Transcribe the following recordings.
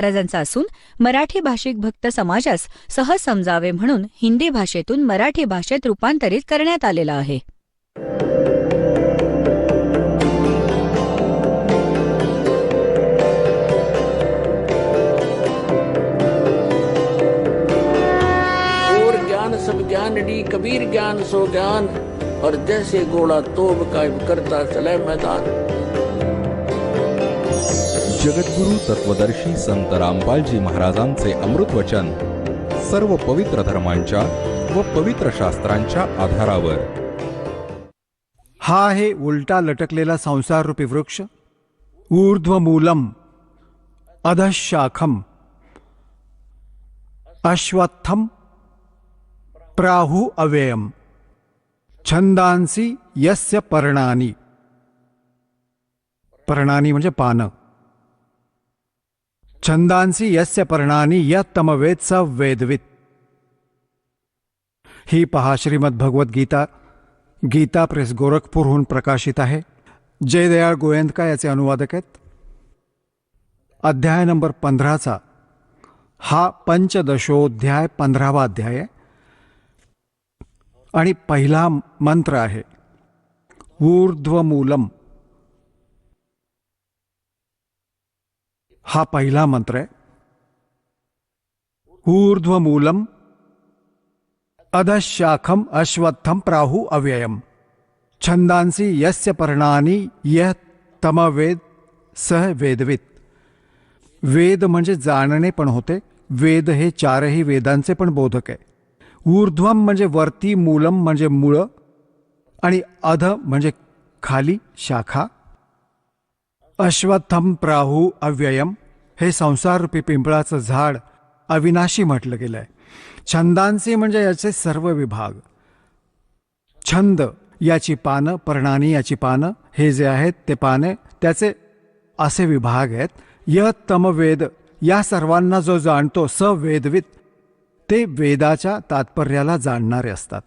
महाराजांचा असून मराठी भाषिक भक्त समाजास सहज समजावे म्हणून हिंदी भाषेतून मराठी भाषेत रूपांतरित करण्यात आलेला आहे. और ज्ञान सब ज्ञानडी कबीर ज्ञान सो ज्ञान और जैसे घोड़ा तोब कायम करता चले मैदान. जगद्गुरु तत्वदर्शी संत रामपालजी महाराजांचे अमृत वचन सर्व पवित्र धर्मांच्या व पवित्र शास्त्रांच्या आधारावर. हा आहे उलटा लटकलेला संसार रूपी वृक्ष. ऊर्ध्वमूलम अधशाखम अश्वत्थम प्राहु अव्ययम छंदांसी यस्य पर्णानी. पर्णानी म्हणजे पानं. छंदांसी यस्य पर्णानी यत्तमवेद स वेदवित. ही पहा श्रीमद भगवत गीता, गीता प्रेस गोरखपूरहून प्रकाशित आहे. जयदयाळ गोयंदका याचे अनुवादक आहेत. अध्याय नंबर 15चा हा पंचदशोध्याय 15वा अध्याय आहे आणि पहिला मंत्र आहे ऊर्ध्वमूलम. हा पहिला मंत्र आहे. ऊर्ध्वमूलम अधशाखम अश्वत्थम प्राहु अव्ययम छंदांसी यस्य पर्णानी यः तमवेद सह वेदवित. वेद म्हणजे जाणणे पण होते. वेद हे चारही वेदांचे पण बोधक आहे. ऊर्ध्वम म्हणजे वरती, मूलम म्हणजे मूळ आणि अध म्हणजे खाली, शाखा. अश्वत्थम प्राहु अव्ययम हे संसाररूपी पिंपळाचं झाड अविनाशी म्हटलं गेलं आहे. छंदांचे म्हणजे याचे सर्व विभाग. छंद याची पानं, पर्णानी याची पानं, हे जे आहेत ते पाने, त्याचे असे विभाग आहेत. य तम वेद या सर्वांना जो जाणतो स वेदवित, ते वेदाच्या तात्पर्याला जाणणारे असतात.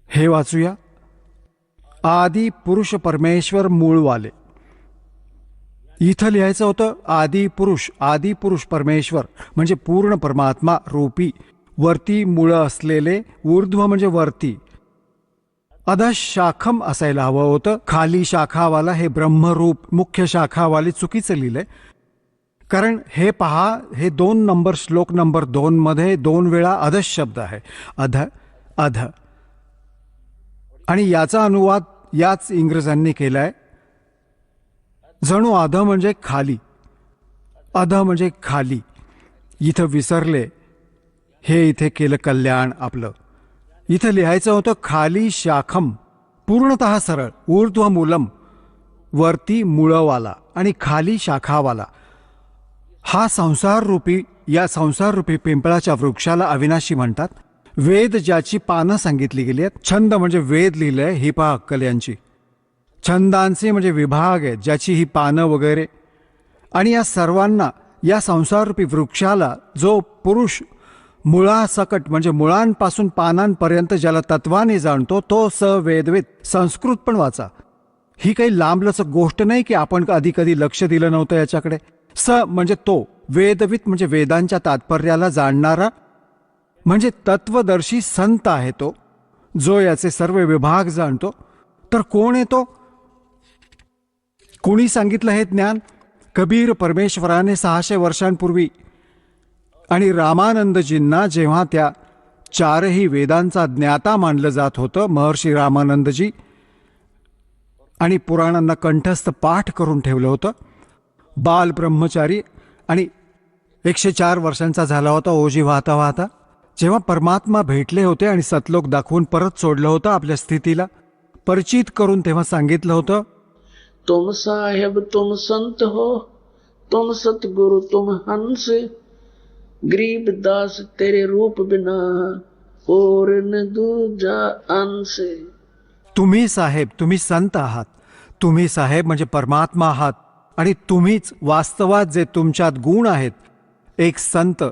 हे वाचूया. आदी पुरुष परमेश्वर मूळवाले. इथं लिहायचं होतं आदी पुरुष परमेश्वर म्हणजे पूर्ण परमात्मा रूपी वरती मूळ असलेले. ऊर्ध्व म्हणजे वरती. अधशाखम असायला हवं होतं. खाली शाखावाला हे ब्रह्मरूप मुख्य शाखावाले चुकीचं लिहिलंय. कारण हे पहा, हे 2 नंबर श्लोक नंबर 2 मध्ये 2 वेळा अधश शब्द आहे. अध अध आणि याचा अनुवाद याच इंग्रजांनी केलाय. जणू अध म्हणजे खाली, अध म्हणजे खाली. इथं विसरले, हे इथे केलं कल्याण आपलं. इथं लिहायचं होतं खाली शाखम, पूर्णतः सरळ. ऊर्ध्वमूलम वरती मुळवाला आणि खाली शाखावाला. हा संसाररूपी, या संसाररूपी पिंपळाच्या वृक्षाला अविनाशी म्हणतात. वेद ज्याची पानं सांगितली गेली आहेत. छंद म्हणजे वेद लिहिलंय, ही पहा अक्कल यांची. छंदांचे म्हणजे विभाग आहेत, ज्याची ही पानं वगैरे. आणि या सर्वांना, या संसाररूपी वृक्षाला जो पुरुष मुळासकट म्हणजे मुळांपासून पानांपर्यंत ज्याला तत्वाने जाणतो, तो स वेदवित. संस्कृत पण वाचा. ही काही लांबलचक गोष्ट नाही की आपण कधी लक्ष दिलं नव्हतं याच्याकडे. स म्हणजे तो, वेदवित म्हणजे वेदांच्या तात्पर्याला जाणणारा, म्हणजे तत्वदर्शी संत आहे तो, जो याचे सर्व विभाग जाणतो. तर कोण आहे तो? कोणी सांगितलं हे ज्ञान? कबीर परमेश्वराने 600 वर्षांपूर्वी आणि रामानंदजींना जेव्हा त्या चारही वेदांचा ज्ञाता मानलं जात होतं, महर्षी रामानंदजी, आणि पुराणांना कंठस्थ पाठ करून ठेवलं होतं. बाल ब्रह्मचारी आणि 104 वर्षांचा झाला होता ओजी वाहता वाहता. जेव्हा परमात्मा भेटले होते आणि सतलोक दाखवून परत सोडलं होतं आपल्या स्थितीला, परिचित करून तेव्हा सांगितलं होतं, तुम साहेब तुम संत हो, तुम सतगुरु तुम हंस, गरीब दास तेरे रूप बिना और न दूजा अंश. तुम्ही साहेब, तुम्ही संत आहात. तुम्ही साहेब म्हणजे परमात्मा आहात आणि तुम्हीच वास्तवात जे तुमच्यात गुण आहेत, एक संत,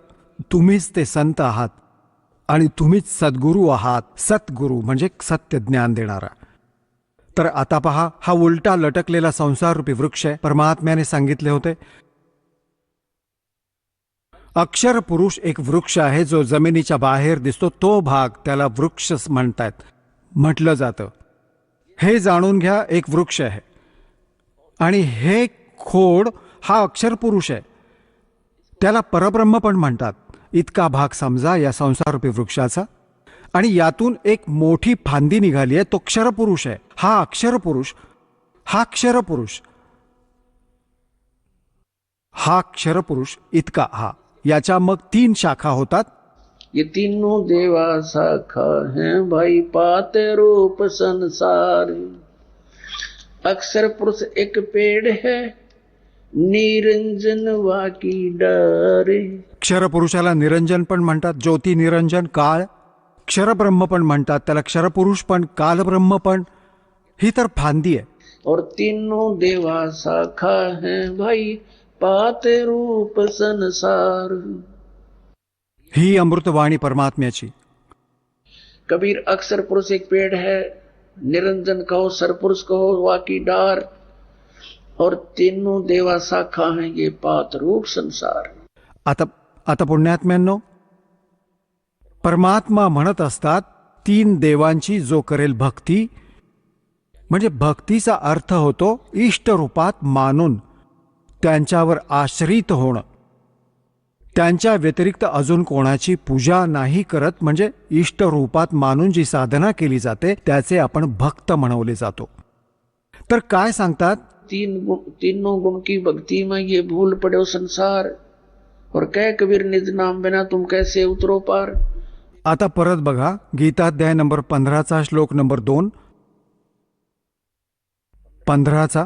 तुम्हीच ते संत आहात आणि तुम्हीच सद्गुरू आहात. सतगुरू म्हणजे सत्य ज्ञान देणारा. तर आता पहा, हा उलटा लटकलेला संसाररूपी वृक्ष आहे. परमात्म्याने सांगितले होते अक्षर पुरुष एक वृक्ष आहे जो जमिनीच्या बाहेर दिसतो, तो भाग त्याला वृक्ष म्हणतात, म्हटलं जातं. हे जाणून घ्या, एक वृक्ष आहे आणि हे खोड हा अक्षर पुरुष आहे, त्याला परब्रह्म पण म्हणतात. इतका भाग समजा या संसाररूपी वृक्षाचा, आणि यातून एक मोठी फांदी निघाली आहे, तो क्षरपुरुष आहे. हा अक्षरपुरुष, हा क्षरपुरुष, हा क्षरपुरुष इतका हा. याच्या मग 3 शाखा होतात. ये तीनों देवा शाखा हैं भाई, पाते रूप संसार. अक्षर पुरुष एक पेड़ है, निरंजन वाकी डारे. क्षरपुरुषाला निरंजन पण म्हणतात, ज्योती निरंजन काळ. क्षरब्रह्म पण म्हणतात त्याला, क्षरपुरुष पण, कालब्रह्म पण. ही तर फांदी आहे. और तीनों देवा शाखा हैं भाई, पाते रूप संसार. ही अमृतवाणी परमात्म्याची. कबीर अक्षर पुरुष एक पेड़ है, निरंजन कहो, सरपुरुष कहो, वाकी डार, और तीनों देवा शाखा हैं, ये पात रूप संसार. आता पुण्यात्म्यांनो, परमात्मा म्हणत असतात 3 देवांची जो करेल भक्ती, म्हणजे भक्तीचा अर्थ होतो इष्ट रूपात मानून त्यांच्यावर आश्रित होणं, त्यांच्या व्यतिरिक्त अजून कोणाची पूजा नाही करत, म्हणजे इष्ट रूपात मानून जी साधना केली जाते त्याचे आपण भक्त म्हणवले जातो. तर काय सांगतात, तीनों गुण की भक्ति में ये भूल पड़े संसार, और कह कबीर निज नाम बिना तुम कैसे उतरो पार. आता परत बघा, गीताध्याय नंबर 15चा श्लोक नंबर 2, 15चा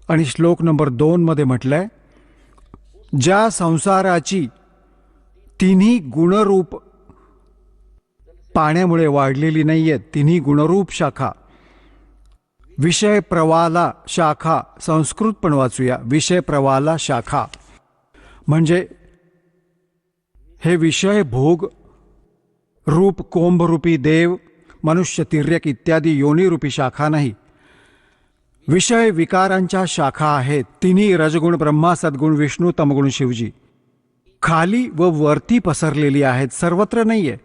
आणि श्लोक नंबर 2 मध्ये म्हटलंय, ज्या संसाराची 3 गुणरूप पाण्यामुळे वाढलेली नाहीये, 3 गुणरूप शाखा, विषय प्रवाला शाखा, संस्कृत पण वाचूया, विषय प्रवाला शाखा, म्हणजे हे विषय भोग रूप कोंभरूपी देव, मनुष्य, तिर्यक इत्यादी योनीरूपी शाखा नाही, विषय विकारांच्या शाखा आहेत. 3 रजगुण ब्रह्मा, सद्गुण विष्णू, तमगुण शिवजी, खाली व वरती पसरलेली आहेत, सर्वत्र नाहीये.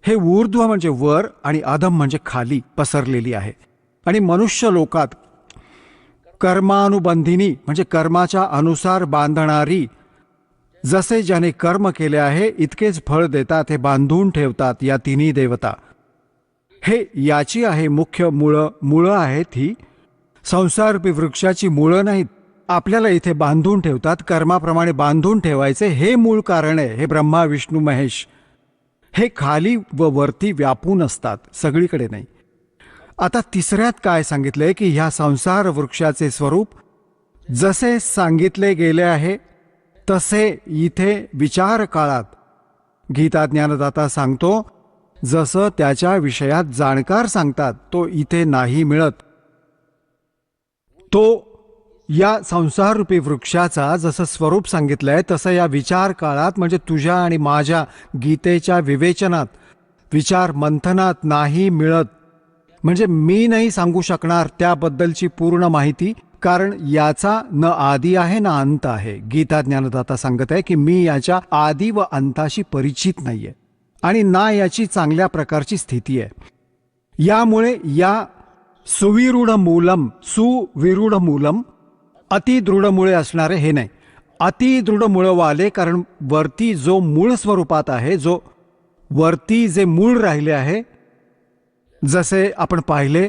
हे ऊर्ध्व म्हणजे वर आणि अधम म्हणजे खाली पसरलेली आहे. आणि मनुष्य लोकात कर्मानुबंधिनी म्हणजे कर्माच्या अनुसार बांधणारी, जसे ज्याने कर्म केले आहे इतकेच फळ देतात, हे बांधून ठेवतात या 3 देवता. हे याची आहे मुख्य मुळं आहेत. ही संसाररूपी वृक्षाची मुळं नाहीत, आपल्याला इथे बांधून ठेवतात, कर्माप्रमाणे बांधून ठेवायचे हे मूळ कारण आहे. हे ब्रह्मा विष्णू महेश हे खाली व वरती व्यापून असतात, सगळीकडे नाही. आता तिसऱ्यात काय सांगितलंय की ह्या संसार वृक्षाचे स्वरूप जसे सांगितले गेले आहे तसे इथे विचार काळात गीता ज्ञानदाता सांगतो, जसं त्याच्या विषयात जाणकार सांगतात तो इथे नाही मिळत. तो या संसाररूपी वृक्षाचा जसं स्वरूप सांगितलंय तसं या विचार काळात, म्हणजे तुझ्या आणि माझ्या गीतेच्या विवेचनात, विचार मंथनात नाही मिळत. म्हणजे मी नाही सांगू शकणार त्याबद्दलची पूर्ण माहिती, कारण याचा न आदी आहे ना अंत आहे. गीता ज्ञानदाता सांगत आहे की मी याच्या आदी व अंताशी परिचित नाहीये आणि ना याची चांगल्या प्रकारची स्थिती आहे. यामुळे या सुविरूढ मूलम अतिदृढ मुळे असणारे हे नाही, अतिदृढ मुळवाले, कारण वरती जो मूळ स्वरूपात आहे, जो वरती जे मूळ राहिले आहे, जसे आपण पाहिले,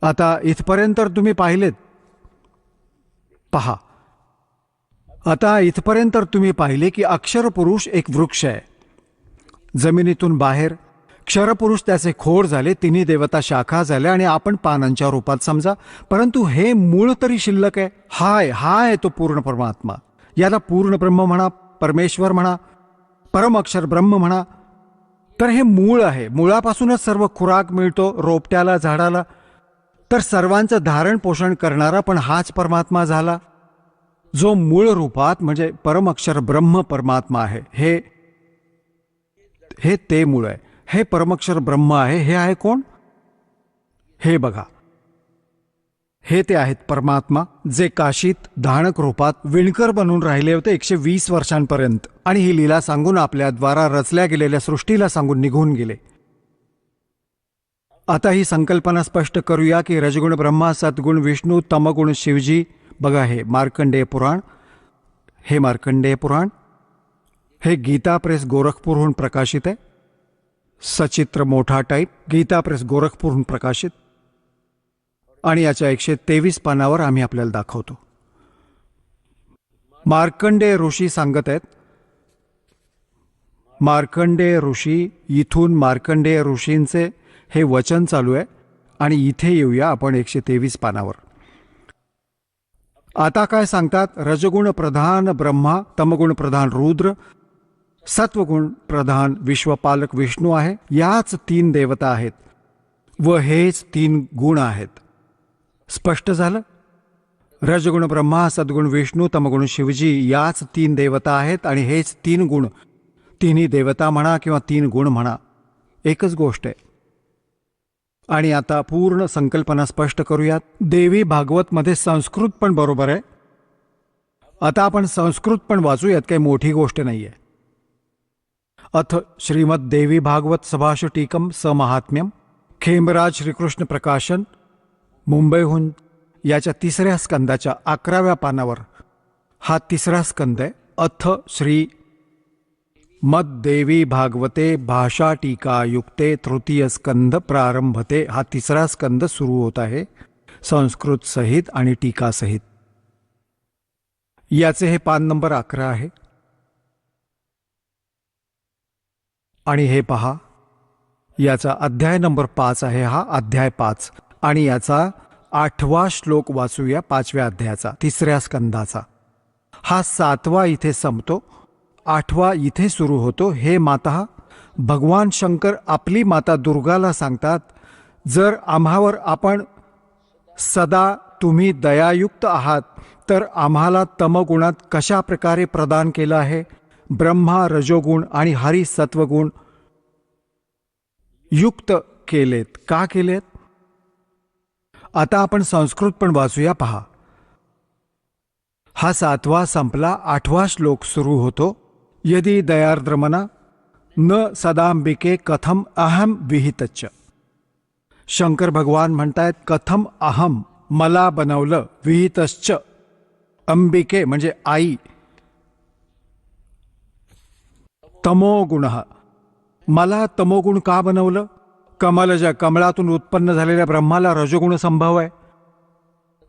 आता इथपर्यंत तुम्ही पाहिलेत, पहा, आता इथपर्यंत तुम्ही पाहिले की अक्षरपुरुष एक वृक्ष आहे, जमिनीतून बाहेर. क्षरपुरुष त्याचे खोड झाले, 3 देवता शाखा झाल्या आणि आपण पानांच्या रूपात समजा. परंतु हे मूळ तरी शिल्लक आहे. हा आहे तो पूर्ण परमात्मा. याला पूर्ण ब्रह्म म्हणा, परमेश्वर म्हणा, परम अक्षर ब्रह्म म्हणा. तर हे मूळ आहे, मुळापासूनच सर्व खुराक मिळतो रोपट्याला, झाडाला. तर सर्वांचं धारण पोषण करणारा पण हाच परमात्मा झाला, जो मूळ रूपात म्हणजे परम अक्षर ब्रह्म परमात्मा आहे. हे ते मूळ आहे, हे परमक्षर ब्रह्म आहे. हे आहे कोण? हे बघा, हे ते आहेत परमात्मा, जे काशीत धानक रूपात विणकर बनून राहिले होते 120 वर्षांपर्यंत, आणि ही लीला सांगून आपल्या द्वारा रचल्या गेलेल्या सृष्टीला सांगून निघून गेले. आता ही संकल्पना स्पष्ट करूया की रजगुण ब्रह्मा, सद्गुण विष्णू, तमगुण शिवजी. बघा, हे मार्कंडेय पुराण, हे मार्कंडेय पुराण, हे गीता प्रेस गोरखपूरहून प्रकाशित आहे. सचित्र मोठा टाईप, गीता प्रेस गोरखपूरहून प्रकाशित, आणि याच्या 123 पानावर आम्ही आपल्याला दाखवतो. मार्कंडेय ऋषी सांगत आहेत, मार्कंडेय ऋषी, इथून मार्कंडेय ऋषींचे हे वचन चालू आहे, आणि इथे येऊया आपण 123 पानावर. आता काय सांगतात? रजगुण प्रधान ब्रह्मा, तमगुण प्रधान रुद्र, सत्वगुण प्रधान विश्वपालक विष्णू आहे. याच 3 देवता आहेत व हेच 3 गुण आहेत. स्पष्ट झालं? रजगुण ब्रह्मा, सद्गुण विष्णू, तमगुण शिवजी याच 3 देवता आहेत, आणि हेच 3 गुण. 3 देवता म्हणा किंवा 3 गुण म्हणा, एकच गोष्ट आहे. आणि आता पूर्ण संकल्पना स्पष्ट करूयात. देवी भागवतमध्ये संस्कृत पण बरोबर आहे. आता आपण संस्कृत पण वाचूयात, काही मोठी गोष्ट नाहीये. अथ श्रीमद देवी भागवत सभाषटीकम समहात्म्यम, खेमराज श्रीकृष्ण प्रकाशन, मुंबईहून, याच्या 3ऱ्या स्कंदाच्या 11व्या पानावर हा 3रा स्कंद आहे. अथ श्री मद्देवी भागवते भाषा टीका युक्ते तृतीय स्कंद प्रारंभते. हा 3रा स्कंद सुरू होत आहे संस्कृत सहित आणि टीका सहित. याचे हे पान नंबर 11 आहे. आणि हे पहा, याचा अध्याय नंबर 5 आहे. हा अध्याय 5, आणि याचा 8वा श्लोक वाचूया 5व्या अध्यायाचा, 3ऱ्या स्कंदाचा. हा 7वा इथे संपतो, 8वा इथे सुरू होतो. हे माता भगवान शंकर आपली माता दुर्गाला सांगतात, जर आम्हावर आपण सदा तुम्ही दयायुक्त आहात, तर आम्हाला तमगुणात कशा प्रकारे प्रदान केलं आहे? ब्रह्मा रजोगुण आणि हरी सत्वगुण युक्त केलेत. का केलेत? आता आपण संस्कृत पण वाचूया. पहा, हा 7वा संपला, 8वा श्लोक सुरू होतो. यदि दयार्द्रमना न सदांबिके कथम अहम विहितच्च. शंकर भगवान म्हणतायत, कथम अहम, मला बनवलं, विहितश्च, अंबिके म्हणजे आई, तमोगुण, मला तमोगुण का बनवलं? कमलज, कमळातून उत्पन्न झालेल्या ब्रह्माला रजोगुण संभव आहे.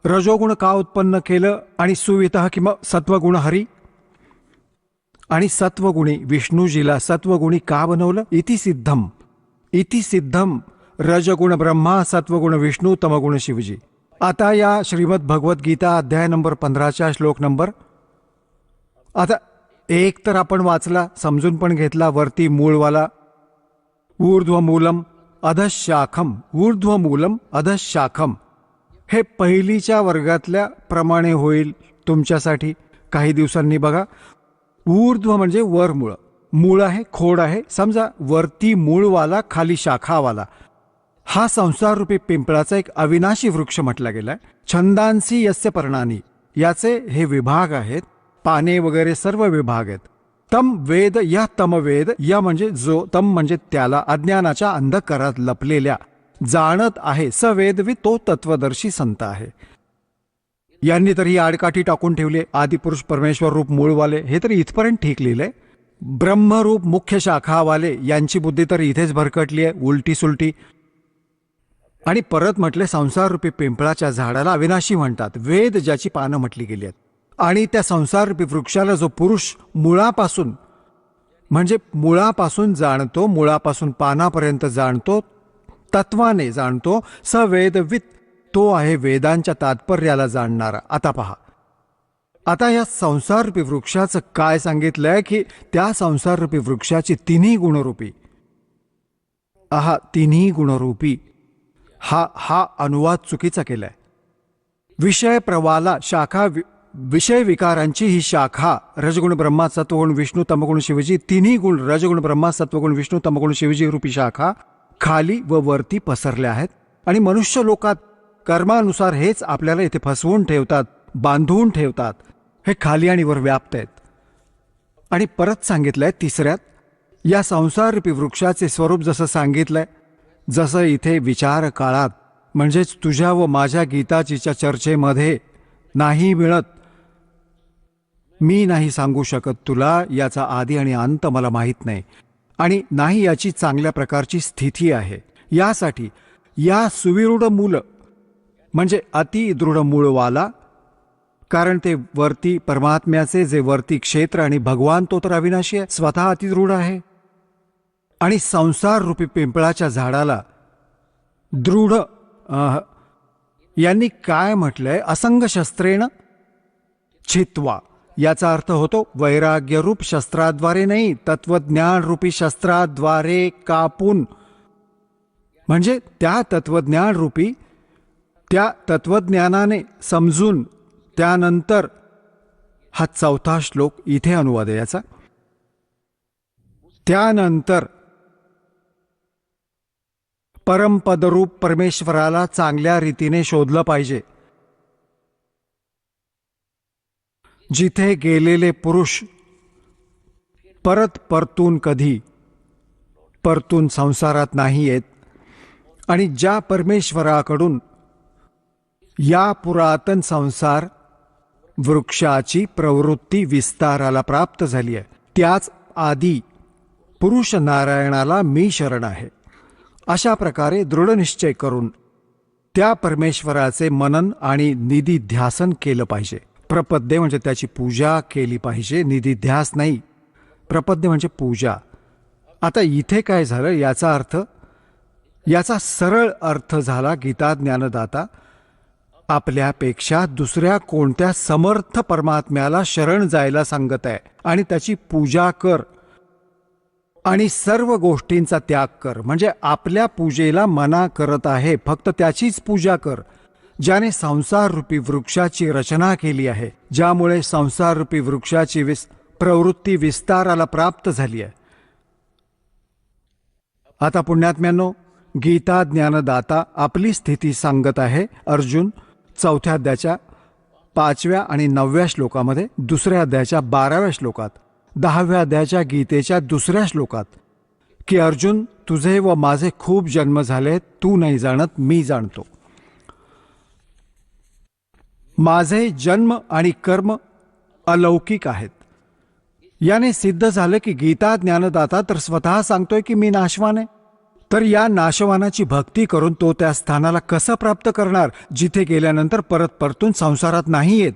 रजोगुण का उत्पन्न केलं? आणि सुवितः किंवा सत्वगुण हरी, आणि सत्वगुणी विष्णूजीला सत्वगुणी का बनवलं? इति सिद्धम, इति सिद्धम रजगुण ब्रह्मा, सत्वगुण विष्णू, तमगुण शिवजी. आता या श्रीमद भगवद्गीता अध्याय नंबर 15च्या श्लोक नंबर, आता एक तर आपण वाचला, समजून पण घेतला. वरती मूळवाला ऊर्ध्वमूलम अधशाखम, ऊर्ध्वमूलम अधशाखम, हे पहिलीच्या वर्गातल्या प्रमाणे होईल तुमच्यासाठी. काही दिवसांनी बघा, ऊर्ध्व म्हणजे वर मूळ, मूळ आहे, खोड आहे. समजा वरती मूळवाला, खाली शाखावाला. हा संसार रूपी पिंपळाचा एक अविनाशी वृक्ष म्हटला गेलाय. छंदांसी यस्य पर्णानी, याचे हे विभाग आहेत, पाने वगैरे सर्व विभाग आहेत. तम वेद, या तमवेद, या म्हणजे जो, तम म्हणजे त्याला, अज्ञानाच्या अंधकारात लपलेल्या जाणत आहे. सवेदवी, तो तत्वदर्शी संत आहे. यांनी तरी आडकाठी टाकून ठेवले, आदिपुरुष परमेश्वर रूप मूळवाले, हे तरी इथपर्यंत ठीक लिहिलंय. ब्रह्मरूप मुख्य शाखावाले, यांची बुद्धी तर इथेच भरकटली आहे, उलटी सुलटी. आणि परत म्हटले, संसार रूपी पिंपळाच्या झाडाला अविनाशी म्हणतात. वेद ज्याची पानं म्हटली गेली आहेत. आणि त्या संसार रूपी वृक्षाला जो पुरुष मुळापासून, म्हणजे मुळापासून जाणतो, मुळापासून पानापर्यंत जाणतो, तत्वाने जाणतो, स वेदवित, तो आहे वेदांच्या तात्पर्याला जाणणारा. आता पहा, आता या संसाररूपी वृक्षाचं काय सांगितलंय की त्या संसाररूपी वृक्षाची 3 गुणरूपी, तिन्ही गुणरूपी, हा अनुवाद चुकीचा केलाय. विषय प्रवाला शाखा, विषय विकारांची ही शाखा, रजगुण ब्रह्मा, सत्वगुण विष्णू, तमगुण शिवजी, 3 गुण रजगुण ब्रह्मा, सत्वगुण विष्णू, तमगुण शिवजी रूपी शाखा खाली व वरती पसरल्या आहेत. आणि मनुष्य लोकात कर्मानुसार हेच आपल्याला इथे फसवून ठेवतात, बांधून ठेवतात. हे खाली आणि वर व्याप्त आहेत. आणि परत सांगितलंय तिसऱ्यात, या संसाररूपी वृक्षाचे स्वरूप जसं सांगितलंय, जसं इथे विचार काळात म्हणजेच तुझ्या व माझ्या गीताजीच्या चर्चेमध्ये नाही मिळत. मी नाही सांगू शकत तुला, याचा आदी आणि अंत मला माहीत नाही, आणि नाही याची चांगल्या प्रकारची स्थिती आहे. यासाठी या सुविरूढ मूल म्हणजे अतिदृढ मूळवाला, कारण ते वरती परमात्म्याचे जे वरती क्षेत्र आणि भगवान तो तर अविनाशी आहे, स्वतः अतिदृढ आहे. आणि संसार रूपी पिंपळाच्या झाडाला दृढ यांनी काय म्हटलंय, असंग शस्त्रेण छित्वा. याचा अर्थ होतो वैराग्यरूप शस्त्राद्वारे नाही, तत्वज्ञान रूपी शस्त्राद्वारे कापून. म्हणजे त्या तत्वज्ञान रूपी, त्या तत्वज्ञानाने समजून त्यानंतर हा चौथा श्लोक इथे अनुवाद आहे याचा. त्यानंतर परमपदरूप परमेश्वराला चांगल्या रीतीने शोधलं पाहिजे. जिथे गेलेले पुरुष परतून कधी परतून संसारात नाही येत, आणि ज्या परमेश्वराकडून या पुरातन संसार वृक्षाची प्रवृत्ती विस्ताराला प्राप्त झाली आहे, त्याच आदी पुरुष नारायणाला मी शरण आहे. अशा प्रकारे दृढनिश्चय करून त्या परमेश्वराचे मनन आणि निधिध्यासन केलं पाहिजे. प्रपद्य म्हणजे त्याची पूजा केली पाहिजे, निधिध्यास नाही. प्रपद्य म्हणजे पूजा. आता इथे काय झालं, याचा अर्थ, याचा सरळ अर्थ झाला, गीता ज्ञानदाता आपल्यापेक्षा दुसऱ्या कोणत्या समर्थ परमात्म्याला शरण जायला सांगत आहे आणि त्याची पूजा कर आणि सर्व गोष्टींचा त्याग कर. म्हणजे आपल्या पूजेला मना करत आहे, फक्त त्याचीच पूजा कर ज्याने संसार रूपी वृक्षाची रचना केली आहे, ज्यामुळे संसार रूपी वृक्षाची प्रवृत्ती विस्ताराला प्राप्त झाली आहे. आता पुण्यात्म्यांनो, गीता ज्ञानदाता आपली स्थिती सांगत आहे. अर्जुन 4थ्या अध्यायाच्या 5व्या आणि 9व्या श्लोकामध्ये, 2ऱ्या अध्यायाच्या 12व्या श्लोकात, 10व्या अध्यायाच्या गीतेच्या 2ऱ्या श्लोकात, की अर्जुन, तुझे व माझे खूप जन्म झाले, तू नाही जाणत, मी जाणतो. माझे जन्म आणि कर्म अलौकिक आहेत. याने सिद्ध झालं की गीता ज्ञानदाता तर स्वतः सांगतोय की मी नाशवान आहे. तर या नाशवानाची भक्ती करून तो त्या स्थानाला कसं प्राप्त करणार जिथे गेल्यानंतर परतून संसारात नाही येत.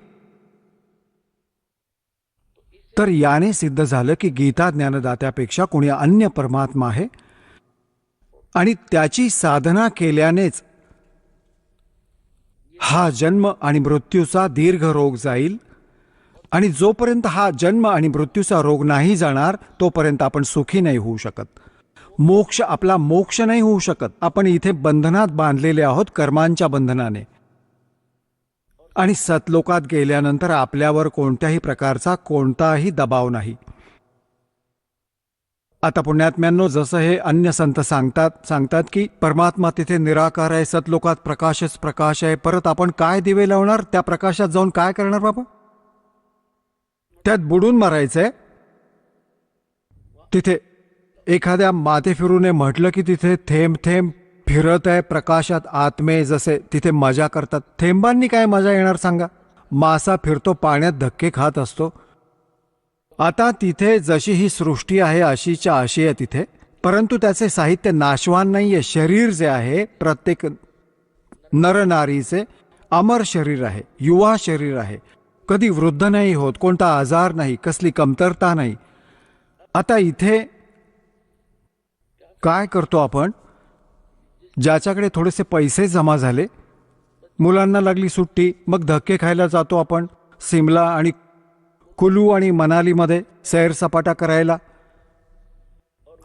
तर याने सिद्ध झालं की गीता ज्ञानदात्यापेक्षा कोणी अन्य परमात्मा आहे, आणि त्याची साधना केल्यानेच हा जन्म आणि मृत्यूचा दीर्घ रोग जाईल. आणि जोपर्यंत हा जन्म आणि मृत्यूचा रोग नाही जाणार तोपर्यंत आपण सुखी नाही होऊ शकत. मोक्ष, आपला मोक्ष नाही होऊ शकत. आपण इथे बंधनात बांधलेले आहोत, कर्मांच्या बंधनाने. आणि सतलोकात गेल्यानंतर आपल्यावर कोणत्याही प्रकारचा कोणताही दबाव नाही. आता पुण्यात्म्यांनो, जसं हे अन्य संत सांगतात की परमात्मा तिथे निराकार आहे, सतलोकात प्रकाशच प्रकाश आहे. परत आपण काय दिवे लावणार, त्या प्रकाशात जाऊन काय करणार बाबा? त्यात बुडून मरायचंय. तिथे एखाद्या माथेफिरूने म्हटलं की तिथे थेंब थेंब फिरत आहे प्रकाशात आत्मे, जसे तिथे मजा करतात. थेंबांनी काय मजा येणार सांगा? मासा फिरतो पाण्यात, धक्के खात असतो. आता तिथे जशी ही सृष्टी आहे अशीच्या अशी आहे तिथे, परंतु त्याचे साहित्य नाशवान नाहीये. शरीर जे आहे प्रत्येक नरनारीचे अमर शरीर आहे, युवा शरीर आहे, कधी वृद्ध नाही होत, कोणता आजार नाही, कसली कमतरता नाही. आता इथे काय करतो आपण? ज्याच्याकडे थोडेसे पैसे जमा झाले, मुलांना लागली सुट्टी, मग धक्के खायला जातो आपण सिमला आणि कुलू आणि मनालीमध्ये सैरसपाटा करायला.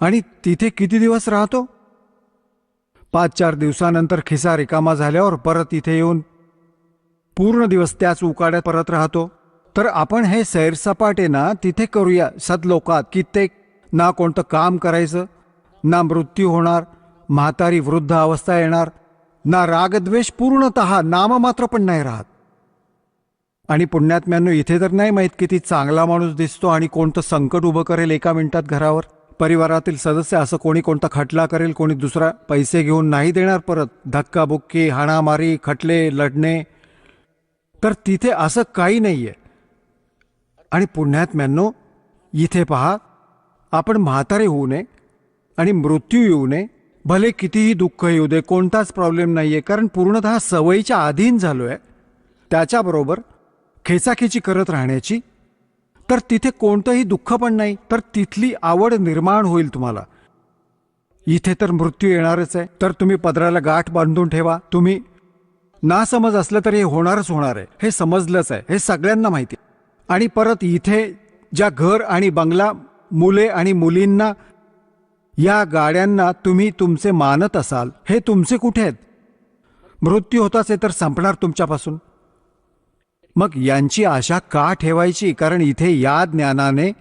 आणि तिथे किती दिवस राहतो? 5-4 दिवसानंतर खिसा रिकामा झाल्यावर परत इथे येऊन पूर्ण दिवस त्याच उकाड्यात परत राहतो. तर आपण हे सैरसपाटे ना तिथे करूया सतलोकात. कित्येक ना कोणतं काम करायचं, ना मृत्यू होणार, म्हातारी वृद्ध अवस्था येणार, ना रागद्वेष, पूर्णतः नाममात्र पण नाही राहत. आणि पुण्यात्म्यांनो, इथे तर नाही माहीत किती चांगला माणूस दिसतो आणि कोणतं संकट उभं करेल एका मिनिटात घरावर. परिवारातील सदस्य असं कोणी कोणता खटला करेल, कोणी दुसरा पैसे घेऊन नाही देणार परत, धक्काबुक्की, हाणामारी, खटले, लढणे. तर तिथे असं काही नाहीये. आणि पुण्यात्म्यांनो, इथे पहा, आपण म्हातारे होऊ नये आणि मृत्यू येऊ नये, भले कितीही दुःख येऊ दे, कोणताच प्रॉब्लेम नाहीये, कारण पूर्णतः सवयीच्या अधीन झालोय त्याच्याबरोबर खेचाखेची करत राहण्याची. तर तिथे कोणतंही दुःख पण नाही, तर तिथली आवड निर्माण होईल तुम्हाला. इथे तर मृत्यू येणारच आहे, तर तुम्ही पदराला गाठ बांधून ठेवा. तुम्ही नासमज असलं तर हे होणारच होणार आहे, हे समजलंच आहे, हे सगळ्यांना माहिती आहे. आणि परत इथे ज्या घर आणि बंगला, मुले आणि मुलींना, या गाड्यांना तुम्ही तुमचे मानत असाल, हे तुमचे कुठे आहेत? मृत्यू होताच आहे तर संपणार तुमच्यापासून. मग यांची आशा का ठेवायची? कारण इथे या ज्ञानाने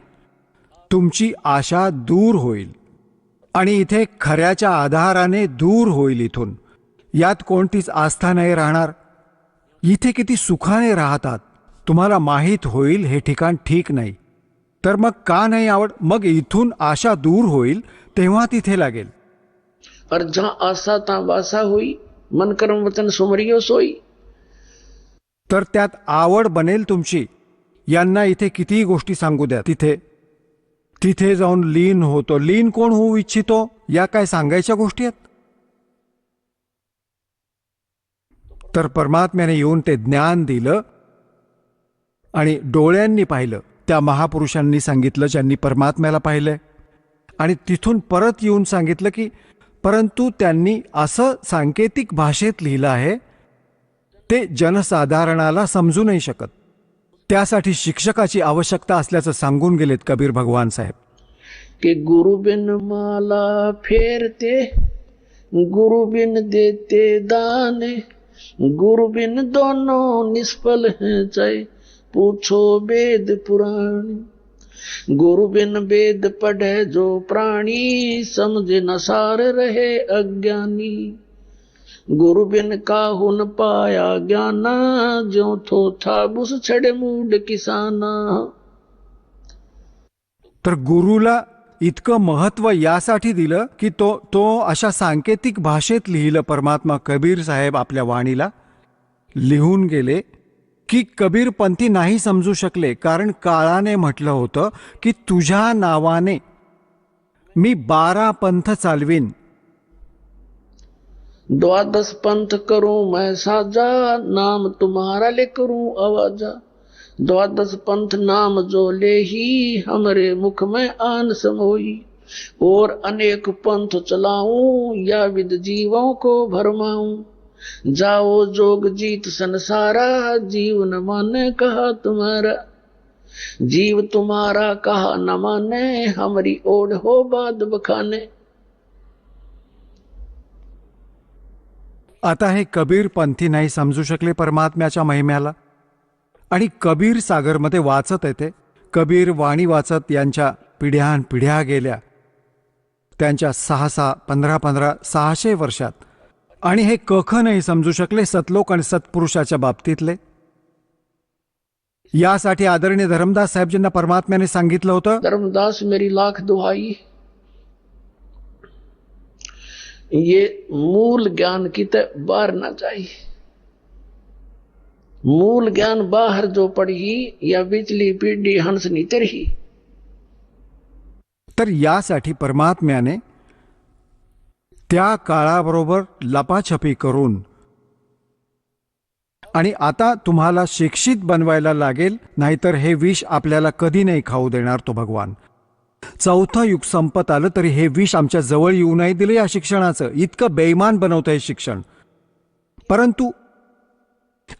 तुमची आशा दूर होईल आणि इथे खऱ्याच्या आधाराने दूर होईल. इथून यात कोणतीच आस्था नाही राहणार. इथे किती सुखाने राहतात तुम्हाला माहीत होईल. हे ठिकाण ठीक नाही, तर मग का नाही आवड? मग इथून आशा दूर होईल तेव्हा तिथे लागेल. और जहां आशा ता वासा हुई, मन कर्म वचन सुमरियो सोई. तर त्यात आवड बनेल तुमची. यांना इथे कितीही गोष्टी सांगू द्या, तिथे जाऊन लीन होतो. लीन कोण होऊ इच्छितो? या काय सांगायच्या गोष्टी आहेत? तर परमात्म्याने येऊन ते ज्ञान दिलं आणि डोळ्यांनी पाहिलं. त्या महापुरुषांनी सांगितलं ज्यांनी परमात्म्याला पाहिलंय. आणि तिथून परत येऊन सांगितलं की परंतु त्यांनी असं सांकेतिक भाषेत लिहिलं आहे, ते जनसाधारणाला समजू नाही शकत. त्यासाठी शिक्षकाची आवश्यकता असल्याचं सांगून गेलेत कबीर भगवान साहेब. कि गुरु बिन माला फेरते, गुरु बिन देते दाने, गुरु बिन दोनों निष्फल हैं, चाहे पूछो वेद पुराण. गुरु बिन वेद पढ़े जो प्राणी, समझे न सार रहे अज्ञानी. गुरु बिन काहू न पाया ज्ञाना, ज्यों थो था बुस छड़े मूड किसाना. तर गुरुला इतकं महत्व यासाठी दिलं की तो अशा सांकेतिक भाषेत लिहिलं. परमात्मा कबीर साहेब आपल्या वाणीला लिहून गेले की कबीरपंथी नाही समजू शकले. कारण काळाने म्हटलं होतं की तुझ्या नावाने मी 12 पंथ चालवीन. 12 पंथ करूं मैं साजा, नाम तुम्हारा ले करूं आवाजा. 12 पंथ नाम जो ले ही, हमरे मुख में आन समोई. और अनेक पंथ चलाऊं, या विद जीवों को भरमाऊं. जाओ जोग जीत संसारा, जीव न माने कहा तुम्हारा. जीव तुम्हारा कहा न माने, हमारी ओढ़ हो बाद बखाने. आता हे कबीर पंथी नाही समजू शकले परमात्म्याच्या महिम्याला. आणि कबीर सागरमध्ये वाचत येते, कबीर वाणी वाचत यांच्या पिढ्यानपिढ्या गेल्या, त्यांच्या 6 15 600 वर्षात. आणि हे कख नाही समजू शकले सतलोक आणि सत्पुरुषाच्या बाबतीतले. यासाठी आदरणीय धर्मदास साहेबजींना परमात्म्याने सांगितलं होतं, धर्मदास मेरी लाख दुहाई, ये मूल ज्ञान की तो बाहर ना चाहिए. मूल ज्ञान बाहर जो पड़ी, या बिचली पीढ़ी हंस नी तरही. तर यासाठी परमात्म्याने त्या काळाबरोबर लपाछपी करून आणि आता तुम्हाला शिक्षित बनवायला लागेल, नाहीतर हे विष आपल्याला कधी नाही खाऊ देणार तो भगवान. 4थं युग संपत आलं तरी हे विष आमच्या जवळ येऊ नाही दिलं या शिक्षणाचं. इतकं बेईमान बनवतं हे शिक्षण. परंतु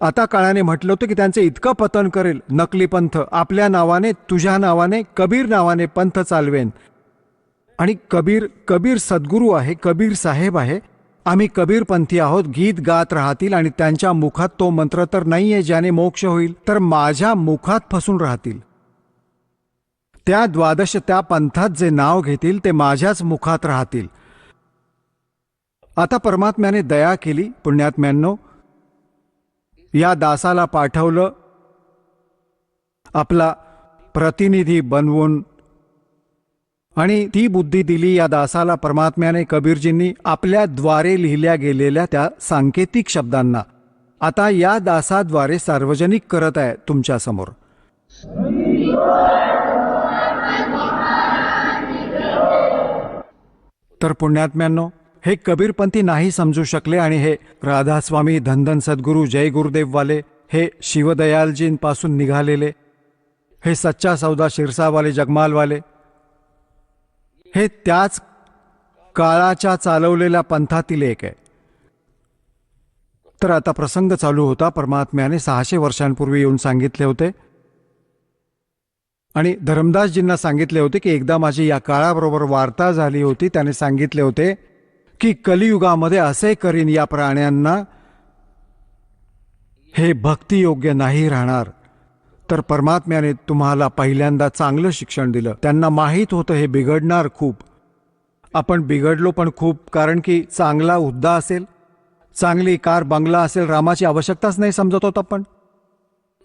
आता काळाने म्हटलं होतं की त्यांचं इतकं पतन करेल. नकली पंथ आपल्या नावाने, तुझ्या नावाने, कबीर नावाने पंथ चालवेन. आणि कबीर सद्गुरू आहे, कबीर साहेब आहे. आम्ही कबीरपंथी आहोत. गीत गात राहतील आणि त्यांच्या मुखात तो मंत्र तर नाहीये ज्याने मोक्ष होईल, तर माझ्या मुखात फसून राहतील. त्या 12 त्या पंथात जे नाव घेतील ते माझ्याच मुखात राहतील. आता परमात्म्याने दया केली. पुण्यात्म्यांनो, या दासाला पाठवलं आपला प्रतिनिधी बनवून, आणि ती बुद्धी दिली या दासाला परमात्म्याने, कबीरजींनी आपल्या द्वारे लिहिल्या गेलेल्या त्या सांकेतिक शब्दांना आता या दासाद्वारे सार्वजनिक करत आहे तुमच्या समोर. तर पुण्यात्म्यांनो, हे कबीरपंथी नाही समजू शकले आणि हे राधास्वामी, धनधन सद्गुरू, जय गुरुदेववाले, हे शिवदयालजींपासून निघालेले, हे सच्चा सौदा शिरसावाले, जगमालवाले, हे त्याच काळाच्या चालवलेल्या पंथातील एक आहे. तर आता प्रसंग चालू होता. परमात्म्याने 600 वर्षांपूर्वी येऊन सांगितले होते आणि धर्मदासजींना सांगितले होते की एकदा माझी या काळाबरोबर वार्ता झाली होती. त्याने सांगितले होते की कलियुगामध्ये असे करीन या प्राण्यांना, हे भक्तियोग्य नाही राहणार. तर परमात्म्याने तुम्हाला पहिल्यांदा चांगलं शिक्षण दिलं. त्यांना माहीत होतं हे बिघडणार खूप. आपण बिघडलो पण खूप, कारण की चांगला हुद्दा असेल, चांगली कार बंगला असेल, रामाची आवश्यकताच नाही समजत होत आपण.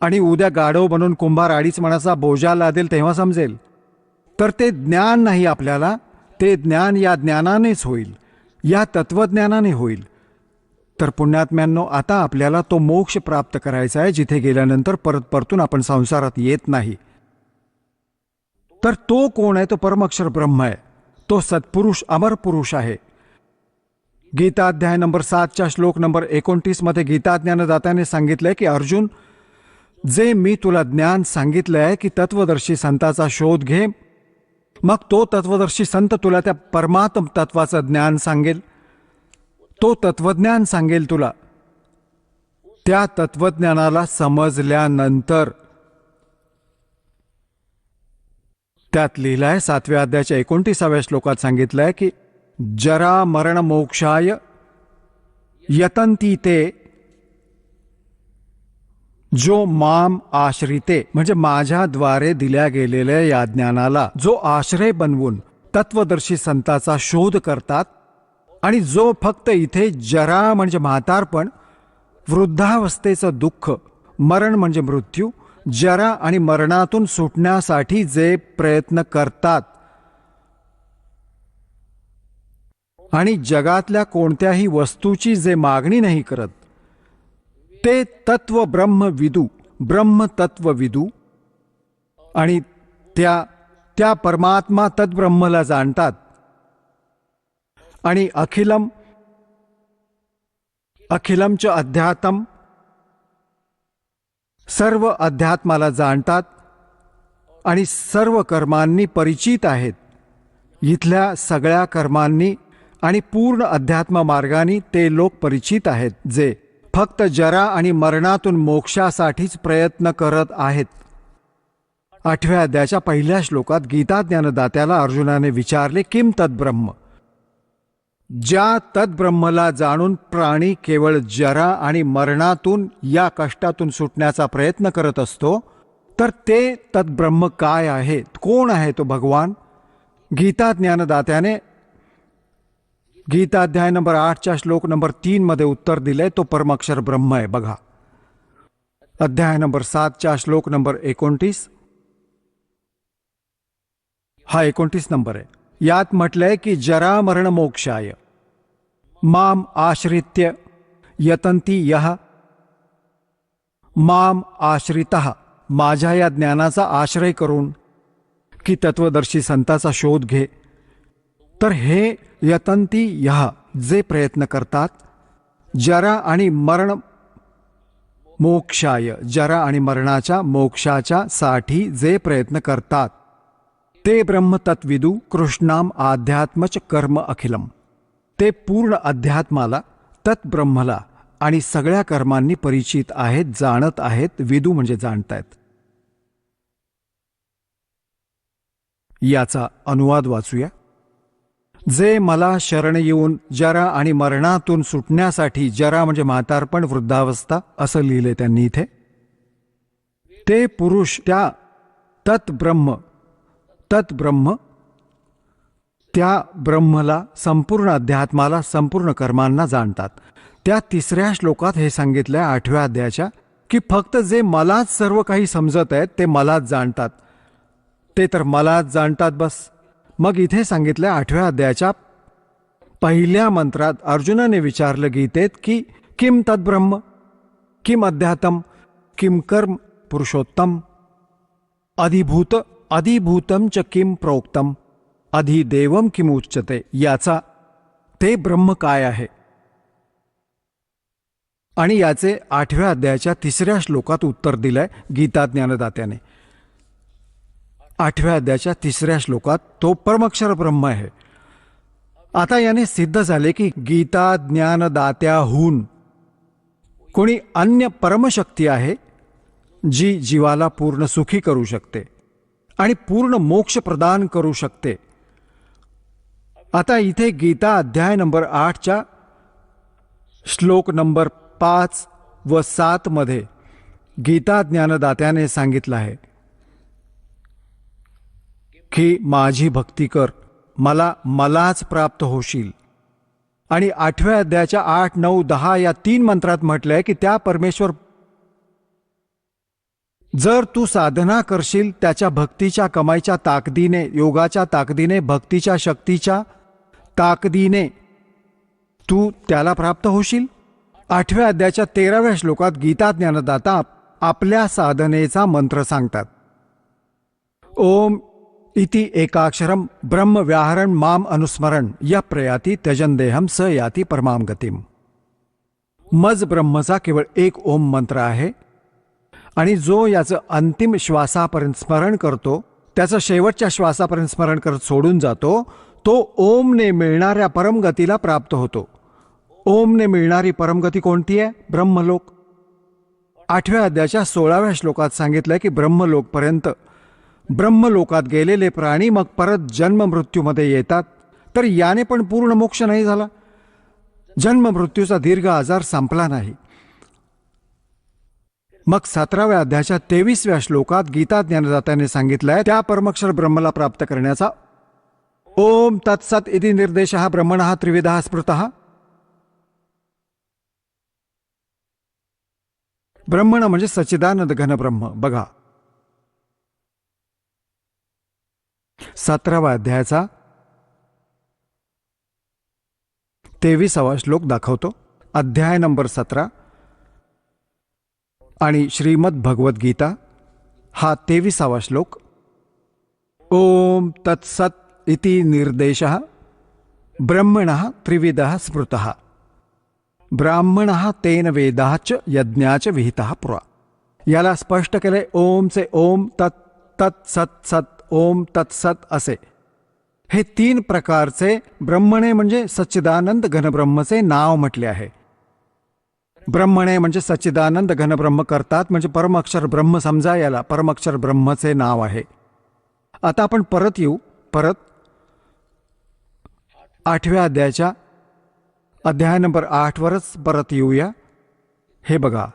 आणि उद्या गाढव बनून कुंभार 2.5 मणाचा बोजा लादेल तेव्हा समजेल. तर ते ज्ञान नाही आपल्याला, ते ज्ञान या ज्ञानानेच होईल, या तत्वज्ञानाने होईल. तर पुण्यात्म्यांनो, आता आपल्याला तो मोक्ष प्राप्त करायचा आहे जिथे गेल्यानंतर परत परतून आपण संसारात येत नाही. तर तो कोण आहे? तो परमअक्षर ब्रह्म आहे. तो सत्पुरुष, अमर पुरुष आहे. गीता अध्याय नंबर 7 श्लोक नंबर 29 मध्ये गीता ज्ञानदात्याने सांगितलंय की अर्जुन, जे मी तुला ज्ञान सांगितलंय की तत्वदर्शी संताचा शोध घे, मग तो तत्वदर्शी संत तुला त्या परमात्म तत्वाचं ज्ञान सांगेल. तो तत्वज्ञान सांगेल तुला. त्या तत्वज्ञानाला समजल्यानंतर त्यात लिहिलंय 7व्या अध्यायाच्या 29व्या श्लोकात सांगितलंय की जरा मरण मोक्षाय यतंती ते जो माम आश्रिते, म्हणजे माझ्याद्वारे दिल्या गेलेल्या या ज्ञानाला जो आश्रय बनवून तत्वदर्शी संताचा शोध करतात, आणि जो फक्त इथे जरा म्हणजे म्हातारपण, वृद्धावस्थेचं दुःख, मरण म्हणजे मृत्यू, जरा आणि मरणातून सुटण्यासाठी जे प्रयत्न करतात आणि जगातल्या कोणत्याही वस्तूची जे मागणी नाही करत, ते तत्व ब्रह्मविदू, ब्रह्मतत्वविदू, आणि त्या परमात्मा तद्ब्रह्मला जाणतात. आणि अखिलमच अध्यात्म, सर्व अध्यात्माला जाणतात आणि सर्व कर्मांनी परिचित आहेत. इथल्या सगळ्या कर्मांनी आणि पूर्ण अध्यात्म मार्गाने ते लोक परिचित आहेत, जे फक्त जरा आणि मरणातून मोक्षासाठीच प्रयत्न करत आहेत. 8व्या अध्यायाच्या 1ल्या श्लोकात गीता ज्ञानदात्याला अर्जुनाने विचारले, किम तद्ब्रह्म? ज्या तद्ब्रह्मला जाणून प्राणी केवळ जरा आणि मरणातून, या कष्टातून सुटण्याचा प्रयत्न करत असतो, तर ते तद्ब्रह्म काय आहे? कोण आहे तो भगवान? गीता ज्ञानदात्याने गीता अध्याय नंबर 8 श्लोक नंबर 3 मध्ये उत्तर दिले, तो परमाक्षर ब्रह्म आहे. बघा, अध्याय नंबर 7 श्लोक नंबर 29, हा 29 नंबर आहे. यात म्हटलंय की जरा मरण मोक्षाय माम आश्रित्य यतंती यह माम आश्रितः, माझ्या या ज्ञानाचा आश्रय करून की तत्वदर्शी संताचा शोध घे. तर हे यतंती यह, जे प्रयत्न करतात, जरा आणि मरण मोक्षाय, जरा आणि मरणाच्या मोक्षाच्या साठी जे प्रयत्न करतात, ते ब्रह्मतत्विदू कृष्णाम आध्यात्मच कर्म अखिलम, ते पूर्ण अध्यात्माला, तत्ब्रह्मला आणि सगळ्या कर्मांनी परिचित आहेत, जाणत आहेत. विदू म्हणजे जाणतायत. याचा अनुवाद वाचूया. जे मला शरण येऊन जरा आणि मरणातून सुटण्यासाठी, जरा म्हणजे म्हातारपण, वृद्धावस्था असं लिहिले त्यांनी इथे, ते पुरुष त्या तत्ब्रह्म त्या ब्रह्मला, संपूर्ण अध्यात्माला, संपूर्ण कर्मांना जाणतात. त्या 3ऱ्या श्लोकात हे सांगितलंय 8व्या अध्यायाच्या, की फक्त जे मलाच सर्व काही समजत आहेत ते मलाच जाणतात, ते तर मलाच जाणतात बस. मग इथे सांगितलंय 8व्या अध्यायाच्या पहिल्या मंत्रात अर्जुनाने विचारलं गीतेत की किम तद्ब्रह्म, किम अध्यात्म, किम कर्म पुरुषोत्तम, अधिभूतम च किम प्रोक्तम, अधिदेवम किम उच्यते. याचा ते ब्रह्म काय आहे. आणि याचे 8व्या अध्यायाच्या 3ऱ्या श्लोकात उत्तर दिलंय गीता ज्ञानदात्याने. 8व्या अध्यायाच्या 3ऱ्या श्लोकात तो परमक्षर ब्रह्म आहे. आता याने सिद्ध झाले की गीता ज्ञानदात्याहून कोणी अन्य परमशक्ती आहे जी जीवाला पूर्ण सुखी करू शकते आणि पूर्ण मोक्ष प्रदान करू शकते. आता इथे गीता अध्याय नंबर 8च्या श्लोक नंबर 5 व 7 मध्ये गीता ज्ञानदात्याने सांगितलं आहे की माझी भक्ती कर, मलाच प्राप्त होशील. आणि 8व्या अध्यायाच्या 8, 9, 10 या 3 मंत्रात म्हटलंय की त्या परमेश्वर, जर तू साधना करशील त्याच्या भक्तीच्या कमाईच्या ताकदीने, योगाच्या ताकदीने, भक्तीच्या शक्तीच्या ताकदीने तू त्याला प्राप्त होशील. 8व्या अध्यायाच्या 13व्या श्लोकात गीता ज्ञानदाता आपल्या साधनेचा मंत्र सांगतात. ओम इति एकाक्षरम ब्रह्म व्याहरण माम अनुस्मरण य प्रयाती त्यजन देहम स याती परमाम गतिम. मज ब्रह्मचा केवळ एक ओम मंत्र आहे आणि जो याचं अंतिम श्वासापर्यंत स्मरण करतो, त्याचं शेवटच्या श्वासापर्यंत स्मरण करत सोडून जातो, तो ओमने मिळणाऱ्या परमगतीला प्राप्त होतो. ओमने मिळणारी परमगती कोणती आहे? ब्रह्मलोक. 8व्या अध्यायाच्या 16व्या श्लोकात सांगितलंय की ब्रह्मलोकपर्यंत, ब्रह्मलोकात गेलेले प्राणी मग परत जन्म मृत्यूमध्ये येतात. तर याने पण पूर्ण मोक्ष नाही झाला, जन्म मृत्यूचा दीर्घ आजार संपला नाही. मग 17व्या अध्यायाच्या 23व्या श्लोकात गीता ज्ञानदात्याने सांगितलंय त्या परमक्षर ब्रह्मला प्राप्त करण्याचा ओम तत्सत इति निर्देशः ब्रह्मणः त्रिविधः स्मृतः. ब्रह्मण म्हणजे सच्चिदानंद घन ब्रह्म. बघा 17व्या अध्यायाचा 23वा श्लोक दाखवतो. अध्याय नंबर 17 आणि श्रीमद भगवत गीता हा 23वा श्लोक. ओम तत्सत इति निर्देशः ब्रह्मणः त्रिविधः स्मृतः ब्राह्मणः तेन वेदाच यज्ञाच विहितः पुरा. याला स्पष्ट केले ओमचे ओम, तत् तत् सत सत, ओम तत्सत असे. हे 3 प्रकारचे ब्रह्मणे म्हणजे सच्चिदानंद घनब्रह्मचे नाव म्हटले आहे. ब्रह्मणे म्हणजे सच्चिदानंद घनब्रह्म करतात म्हणजे परमक्षर ब्रह्म समजा, याला परमक्षर ब्रह्मचे नाव आहे. आता आपण परत येऊ, परत 8व्या अध्यायाच्या अध्याय नंबर 8 वरच परत येऊया. हे बघा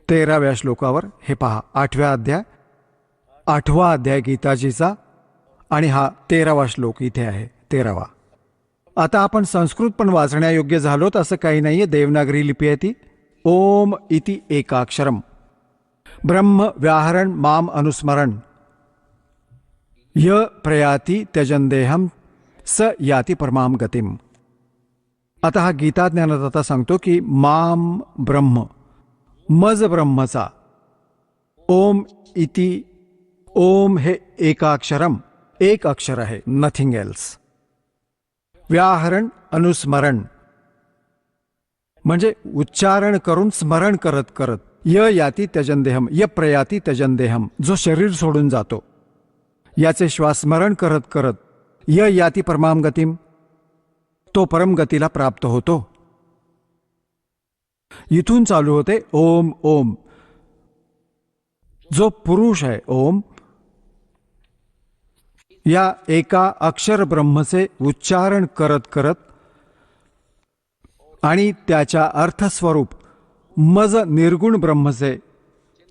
13व्या श्लोकावर हे पहा. 8व्या अध्याय, 8वा अध्याय गीताजीचा आणि हा 13वा श्लोक इथे आहे, 13वा. आता आपण संस्कृत पण वाचण्यायोग्य झालोत असं काही नाहीये. देवनागरी लिपी आहे ती. ओम इति एकाक्षरम ब्रह्म व्याहरण माम अनुस्मरण य प्रयाती त्यजन देहम स याती परमाम गतिम. आता हा गीता ज्ञानदाता सांगतो की माम ब्रह्म, मज ब्रह्मचा ओम इति, ओम हे एकाक्षरम, एक अक्षर आहे, नथिंग एल्स. व्याहरण अनुस्मरण म्हणजे उच्चारण करून स्मरण करत करत. य याती त्यजन देहम, य प्रयाती त्यजन देहम, जो शरीर सोडून जातो, याचे श्वास स्मरण करत करत य याती परमाम गतिम, तो परमगतीला प्राप्त होतो. इथून चालू होते ओम ओम. जो पुरुष आहे ओम, या एका अक्षर ब्रह्मचे उच्चारण करत करत आणि त्याच्या अर्थस्वरूप मज निर्गुण ब्रह्मचे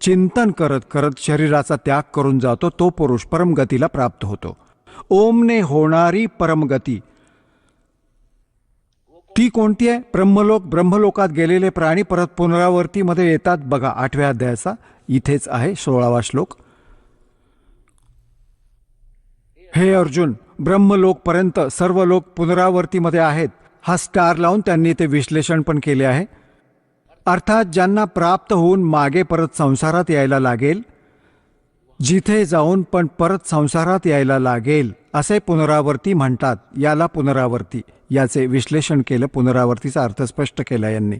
चिंतन करत करत शरीराचा त्याग करून जातो, तो पुरुष परमगतीला प्राप्त होतो. ओमने होणारी परमगती ती कोणती आहे? ब्रह्मलोकात गेलेले प्राणी परत पुनरावर्तीमध्ये येतात. बघा 8व्या अध्यायाचा इथेच आहे 16वा श्लोक. हे अर्जुन, ब्रह्मलोकपर्यंत सर्व लोक पुनरावर्तीमध्ये आहेत. हा स्टार लावून त्यांनी ते विश्लेषण पण केले आहे. अर्थात ज्यांना प्राप्त होऊन मागे परत संसारात यायला लागेल, जिथे जाऊन पण परत संसारात यायला लागेल असे पुनरावर्ती म्हणतात. याला पुनरावर्ती, याचे विश्लेषण केलं, पुनरावर्तीचा अर्थ स्पष्ट केला यांनी.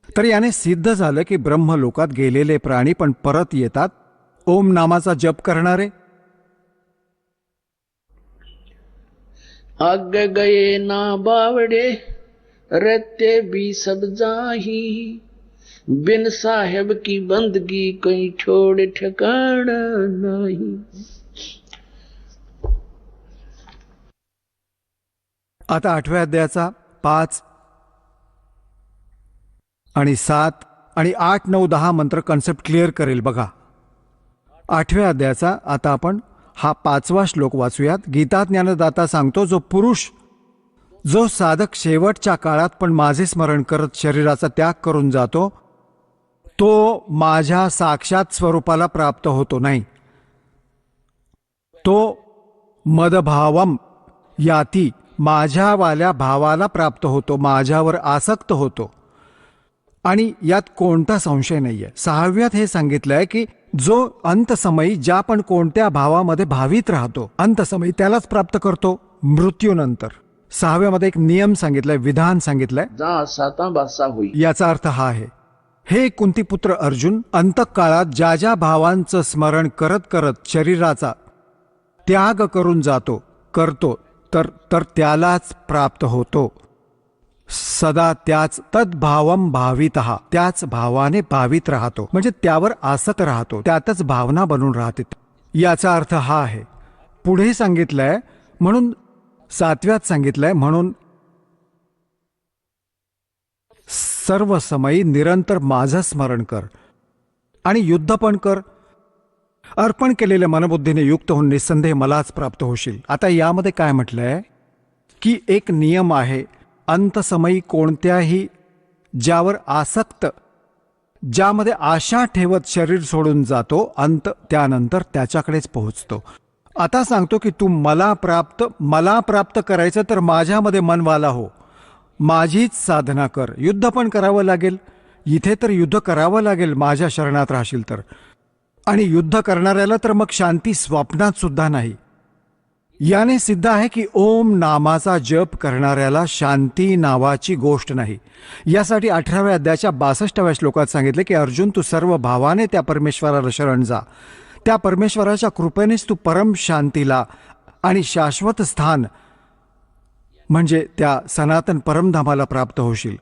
तर याने सिद्ध झालं की ब्रह्मलोकात गेलेले प्राणी पण परत येतात. ओम नामाचा जप करणारे आगे गए ना बावड़े रहते भी सब जाही, बिन साहेब की बंदगी कहीं छोड़ ठिकाना नहीं. आता 8व्या अध्यायाचा 5 आणि 7 आणि 8, 9, 10 मंत्र कन्सेप्ट क्लिअर करेल. बघा 8व्या अध्यायाचा आता आपण हा 5वा श्लोक वाचूयात. गीता ज्ञानदाता सांगतो, जो साधक शेवटच्या काळात पण माझे स्मरण करत शरीराचा त्याग करून जातो, तो माझ्या साक्षात स्वरूपाला प्राप्त होतो नाही. तो मदभावम याती, माझ्यावाल्या भावाला प्राप्त होतो, माझ्यावर आसक्त होतो. आणि यात कोणता संशय नाहीये. 6व्यात हे सांगितलंय की जो अंतसमयी ज्या पण कोणत्या भावामध्ये भावित राहतो, अंतसमयी त्यालाच प्राप्त करतो मृत्यूनंतर. 6व्यामध्ये एक नियम सांगितलाय, विधान सांगितलंय. जा साता बासा हुई. याचा अर्थ हा आहे, हे कुंतीपुत्र अर्जुन, अंतकाळात ज्या ज्या भावांचं स्मरण करत करत शरीराचा त्याग करून करतो तर त्यालाच प्राप्त होतो. सदा त्याच तद्भावम भावितः, त्याच भावाने भावित राहतो, म्हणजे त्यावर आसक्त राहतो, त्यातच भावना बनून राहते. याचा अर्थ हा आहे. पुढे सांगितलंय, म्हणून 7व्यात सांगितलंय, म्हणून सर्व समयी निरंतर माझं स्मरण कर आणि युद्ध पण कर. अर्पण केलेल्या मनबुद्धीने युक्त होऊन निसंदेह मलाच प्राप्त होशील. आता यामध्ये काय म्हटलंय की एक नियम आहे, अंतसमयी कोणत्याही ज्यावर आसक्त, ज्यामध्ये आशा ठेवत शरीर सोडून जातो, अंत त्यानंतर त्याच्याकडेच पोहोचतो. आता सांगतो की तू मला प्राप्त करायचं तर माझ्यामध्ये मनवाला हो, माझीच साधना कर. युद्ध पण करावं लागेल, इथे तर युद्ध करावं लागेल माझ्या शरणात राहशील तर. आणि युद्ध करणाऱ्याला तर मग शांती स्वप्नात सुद्धा नाही. याने सिद्ध आहे की ओम नामाचा जप करणाऱ्याला शांती नावाची गोष्ट नाही. यासाठी 18व्या अध्यायाच्या 62व्या श्लोकात सांगितले की अर्जुन, तू सर्व भावाने त्या परमेश्वराला शरण जा. त्या परमेश्वराच्या कृपेनेच तू परम शांतीला आणि शाश्वत स्थान म्हणजे त्या सनातन परमधामाला प्राप्त होशील.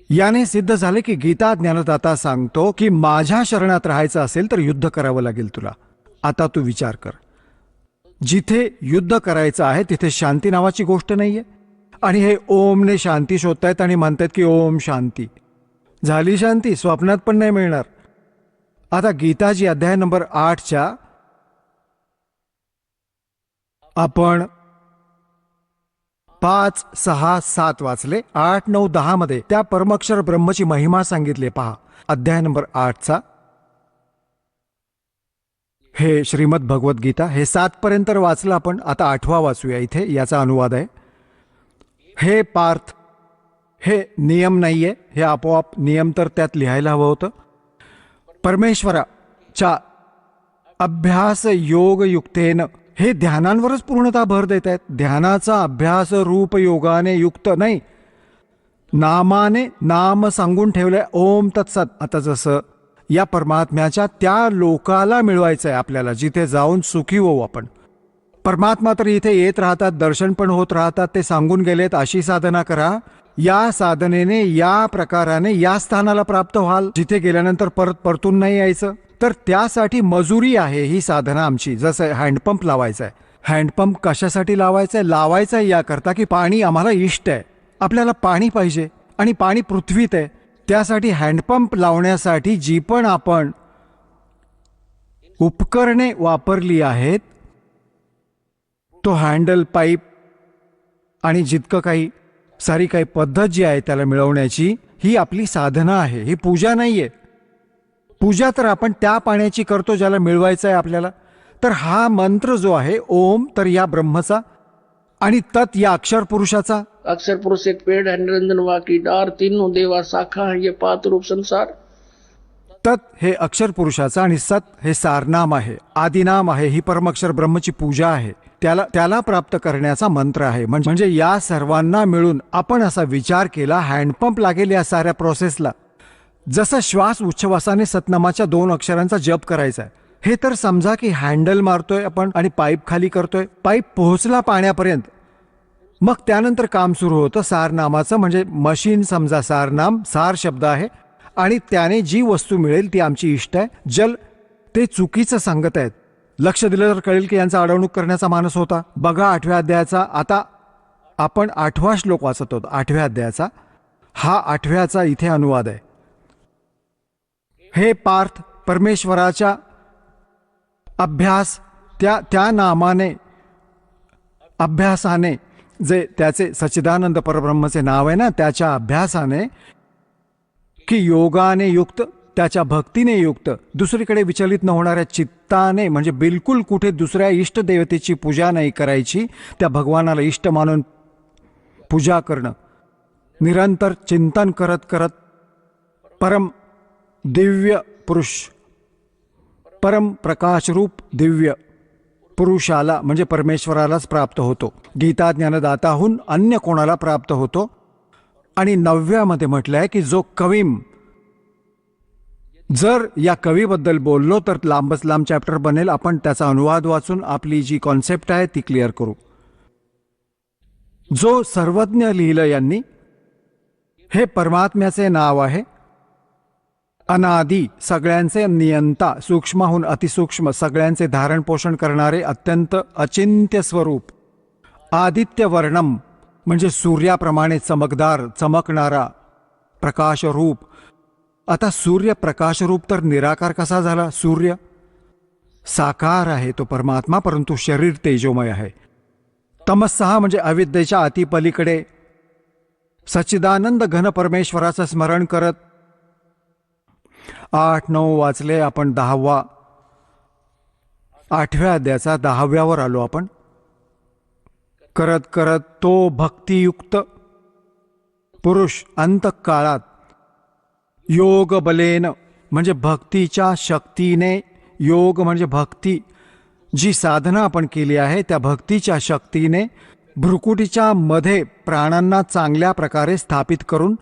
याने सिद्ध झाले की गीता ज्ञानदाता सांगतो की माझ्या शरणात राहायचं असेल तर युद्ध करावं लागेल तुला. आता तू विचार कर, जिथे युद्ध करायचं आहे तिथे शांती नावाची गोष्ट नाहीये, आणि हे ओमने शांती शोधतायत आणि म्हणतात की ओम शांती. झाली शांती? स्वप्नात पण नाही मिळणार. आता गीताजी अध्याय नंबर 8च्या आपण 5, 6, 7 वाचले. 8, 9, 10 मध्ये त्या परमक्षर ब्रह्मची महिमा सांगितली. पहा अध्याय नंबर 8चा, हे श्रीमद भगवत गीता. हे 7 पर्यंत वाचलं आपण, आता 8वा वाचूया. इथे याचा अनुवाद आहे. हे पार्थ, हे नियम नाहीये, हे आपोआप नियम तर त्यात लिहायला हवं होतं. परमेश्वराच्या अभ्यास योग युक्तेन, हे ध्यानांवरच पूर्णतः भर देत आहेत. ध्यानाचा अभ्यास रूप योगाने युक्त नाही, नामाने, नाम सांगून ठेवलंय ओम तत्सत. आता जसं या परमात्म्याच्या त्या लोकाला मिळवायचं आहे आपल्याला, जिथे जाऊन सुखी होऊ आपण. परमात्मा तर इथे येत राहतात, दर्शन पण होत राहतात. ते सांगून गेलेत अशी साधना करा, या साधनेने, या प्रकाराने या स्थानाला प्राप्त व्हाल, जिथे गेल्यानंतर परत परतून नाही यायचं. तर त्यासाठी मजुरी आहे ही साधना आमची. जसं हँडपंप लावायचा आहे. हँडपंप कशासाठी लावायचा आहे? लावायचा आहे याकरता की पाणी आम्हाला इष्ट आहे, आपल्याला पाणी पाहिजे आणि पाणी पृथ्वीत आहे. त्यासाठी हँडपंप लावण्यासाठी जी पण आपण उपकरणे वापरली आहेत तो हँडल, पाईप आणि जितकं काही सारी काही पद्धत जी आहे त्याला मिळवण्याची, ही आपली साधना आहे, ही पूजा नाही आहे. पूजा तर आपण त्या पाण्याची करतो ज्याला मिळवायचं आहे आपल्याला. तर हा मंत्र जो आहे ओम, तर या ब्रह्मचा, आणि तत् या अक्षर पुरुषाचा. अक्षर पुरुष एक पेड़ है, निरंजन वाकी डार, तीनों देवा शाखा है, ये पात रूप संसार. तत् हे अक्षर पुरुषाचा आणि सत हे सारनाम आहे, आदिनाम आहे, ही परमक्षर ब्रह्मची पूजा आहे, त्याला प्राप्त करण्याचा मंत्र आहे. म्हणजे या सर्वांना मिळून आपण असा विचार केला, हँडपंप लागेल या साऱ्या प्रोसेसला. जसं श्वास उच्छवासाने सतनामाच्या 2 अक्षरांचा जप करायचा आहे, हे तर समजा की हँडल मारतोय आपण आणि पाईप खाली करतोय, पाईप पोहोचला पाण्यापर्यंत, मग त्यानंतर काम सुरू होतं सारनामाचं. म्हणजे मशीन समजा सारनाम, सार शब्द आहे, आणि त्याने जी वस्तू मिळेल ती आमची इष्ट आहे. जल ते चुकीचं सांगत आहेत. लक्ष दिलं तर कळेल की यांचा अडवणूक करण्याचा मानस होता. बघा 8व्या अध्यायाचा, आता आपण 8वा श्लोक वाचत होतो 8व्या अध्यायाचा, हा 8व्याचा इथे अनुवाद आहे. हे पार्थ, परमेश्वराच्या अभ्यास, त्या नामाने, अभ्यासाने, जे त्याचे सच्चिदानंद परब्रह्मचे नाव आहे ना, त्याच्या अभ्यासाने, की योगाने युक्त, त्याच्या भक्तीने युक्त, दुसरीकडे विचलित न होणाऱ्या चित्ताने, म्हणजे बिलकुल कुठे दुसऱ्या इष्ट देवतेची पूजा नाही करायची, त्या भगवानाला इष्ट मानून पूजा करणं, निरंतर चिंतन करत करत परम दिव्य पुरुष, परम प्रकाशरूप दिव्य पुरुषाला म्हणजे परमेश्वरालाच प्राप्त होतो. गीता ज्ञानदाताहून अन्य कोणाला प्राप्त होतो. आणि 9व्यामध्ये म्हटलं आहे की जो कवीम, जर या कवीबद्दल बोललो तर लांबच लांब चॅप्टर बनेल. आपण त्याचा अनुवाद वाचून आपली जी कॉन्सेप्ट आहे ती क्लिअर करू. जो सर्वज्ञ लिहिलं यांनी, हे परमात्म्याचे नाव आहे. अनादी, सगळ्यांचे नियंता, सूक्ष्माहून अतिसूक्ष्म, सगळ्यांचे धारण पोषण करणारे अत्यंत अचिंत्य स्वरूप. आदित्य वर्णम, म्हणजे सूर्याप्रमाणे चमकदार, चमकणारा प्रकाशरूप. आता सूर्य प्रकाशरूप तर निराकार कसा झाला? सूर्य साकार आहे तो परमात्मा, परंतु शरीर तेजोमय आहे. तमस्सहा म्हणजे अविद्येच्या अतिपलीकडे सच्चिदानंद घन परमेश्वराचं स्मरण करत 8-9 वाचले आपण. 8व्या अध्यायाचा 10व्यावर आलो आपण. करत करत तो भक्तियुक्त पुरुष अंतकाळात योग बलेन, म्हणजे भक्तीच्या शक्तीने, योग म्हणजे भक्ती, जी साधना आपण केली आहे त्या भक्तीच्या शक्तीने भ्रुकुटीच्या मध्ये प्राणांना चांगल्या प्रकारे स्थापित करून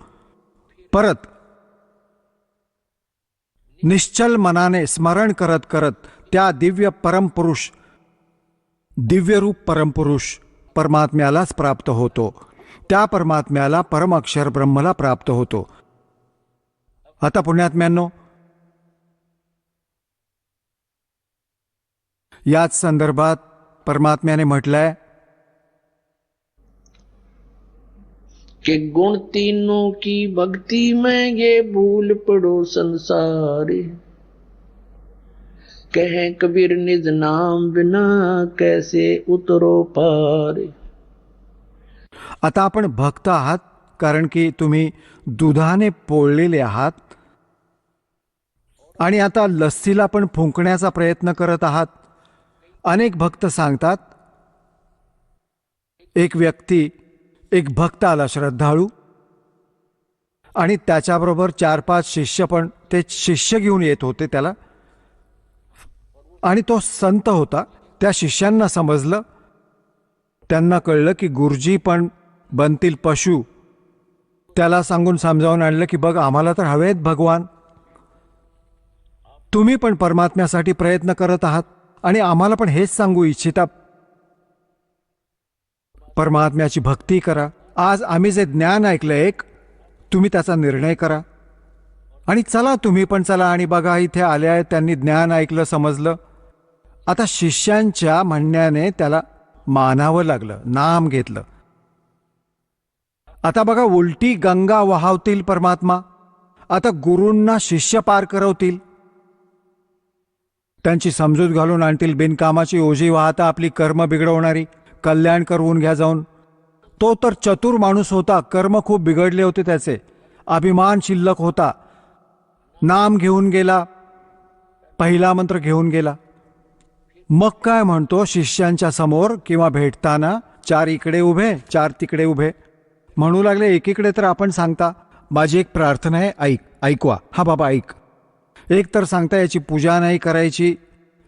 परत निश्चल मनाने स्मरण करत करत त्या दिव्य परमपुरुष, दिव्यरूप परमपुरुष परमात्म्यालाच प्राप्त होतो. त्या परमात्म्याला परम अक्षर ब्रह्मला प्राप्त होतो. आता पुण्यात्म्यांनो, याच संदर्भात परमात्म्याने म्हटलंय कि गुण तीनों की भक्ति में ये भूल पड़ो संसारी. कहे कबीर निज नाम बिना कैसे उतरो पारे. आता आपण भक्त आहात कारण की तुम्ही दुधाने पोळलेले आहात आणि आता लस्सीला पण फुंकण्याचा प्रयत्न करत आहात. अनेक भक्त सांगतात, एक भक्त आला श्रद्धाळू आणि त्याच्याबरोबर 4-5 शिष्य पण, ते शिष्य घेऊन येत होते त्याला, आणि तो संत होता. त्या शिष्यांना समजलं, त्यांना कळलं की गुरुजी पण बनतील पशु. त्याला सांगून समजावून आणलं की बघ, आम्हाला तर हवेत भगवान, तुम्ही पण परमात्म्यासाठी प्रयत्न करत आहात आणि आम्हाला पण हेच सांगू इच्छिता, परमात्म्याची भक्ती करा. आज आम्ही जे ज्ञान ऐकलं एक, तुम्ही त्याचा निर्णय करा आणि चला, तुम्ही पण चला. आणि बघा, इथे आले आहेत, त्यांनी ज्ञान ऐकलं, समजलं. आता शिष्यांच्या म्हणण्याने त्याला मानावं लागलं, नाम घेतलं. आता बघा, उलटी गंगा वाहवतील परमात्मा. आता गुरूंना शिष्य पार करवतील, त्यांची समजूत घालून आणतील. बिनकामाची ओझी वाहता आपली कर्म बिघडवणारी कल्याण करवून घ्या जाऊन. तो तर चतुर माणूस होता, कर्म खूप बिघडले होते त्याचे, अभिमान शिल्लक होता. नाम घेऊन गेला, पहिला मंत्र घेऊन गेला. मग काय म्हणतो शिष्यांच्या समोर किंवा भेटताना, 4 इकडे उभे 4 तिकडे उभे. म्हणू लागले एकीकडे तर आपण सांगता माझी एक प्रार्थना आहे, ऐकवा. हा बाबा ऐक. एक तर सांगता याची पूजा नाही करायची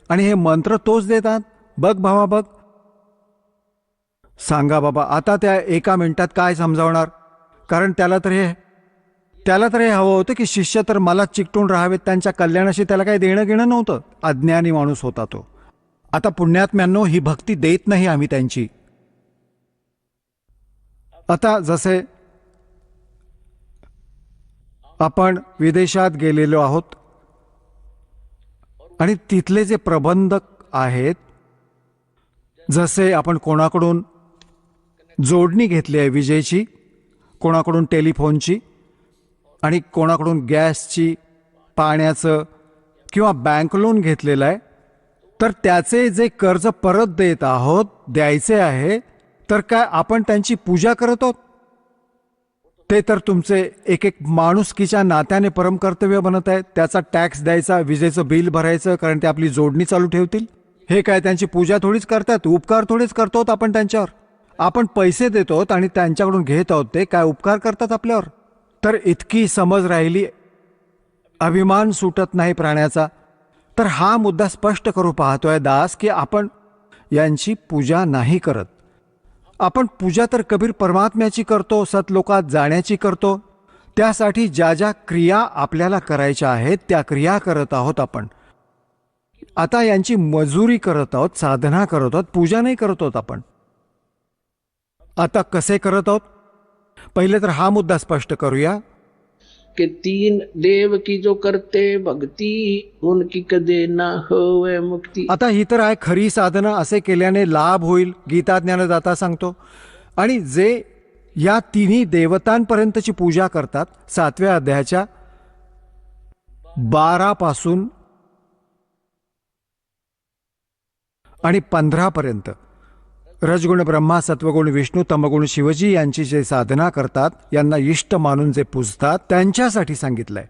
आणि हे मंत्र तोच देतात. बघ भावा बघ. सांगा बाबा आता त्या 1 मिनिटात काय समजावणार. कारण त्याला तर हे हवं होतं की शिष्य तर मला चिकटून राहावेत, त्यांच्या कल्याणाशी त्याला काही देणं घेणं नव्हतं. अज्ञानी माणूस होता तो. आता पुण्यात्म्यांनो ही भक्ती देत नाही आम्ही त्यांची. आता जसे आपण विदेशात गेलेलो आहोत आणि तिथले जे प्रबंधक आहेत, जसे आपण कोणाकडून जोडणी घेतली आहे विजेची, कोणाकडून टेलिफोनची आणि कोणाकडून गॅसची, पाण्याचं किंवा बँक लोन घेतलेलं आहे, तर त्याचे जे कर्ज परत देत आहोत, द्यायचे आहे, तर काय आपण त्यांची पूजा करत आहोत. ते तर तुमचे एक एक माणुसकीच्या नात्याने परमकर्तव्य बनत आहेत. त्याचा टॅक्स द्यायचा, विजेचं बिल भरायचं, कारण ते आपली जोडणी चालू ठेवतील. हे काय त्यांची पूजा थोडीच करतात, उपकार थोडीच करतो आपण त्यांच्यावर. आपण पैसे देतो आणि त्यांच्याकडून घेत आहोत, ते काय उपकार करतात आपल्यावर. तर इतकी समज राहिली, अभिमान सुटत नाही प्राण्याचा. तर हा मुद्दा स्पष्ट करू पाहतोय दास की आपण यांची पूजा नाही करत. आपण पूजा तर कबीर परमात्म्याची करतो, सतलोकात जाण्याची करतो. त्यासाठी ज्या ज्या क्रिया आपल्याला करायच्या आहेत त्या क्रिया करत आहोत आपण. आता यांची मजुरी करत आहोत, साधना करत आहोत, पूजा नाही करत आहोत आपण. आता कसे करत आहोत, पहिले तर हा मुद्दा स्पष्ट करूया कि 3 देव की जो करते भक्ति उनकी कदे ना होवे मुक्ती. आता ही तर आहे खरी साधना. असे केल्याने लाभ होईल, गीता ज्ञानदाता सांगतो. आणि जे या 3 देवतांपर्यंतची पूजा करतात, 7व्या अध्यायाच्या 12 पासून आणि 15 पर्यंत रजगुण ब्रह्मा, सत्वगुण विष्णू, तमगुण शिवजी यांची जे साधना करतात, यांना इष्ट मानून जे पूजतात, त्यांच्यासाठी सांगितलंय.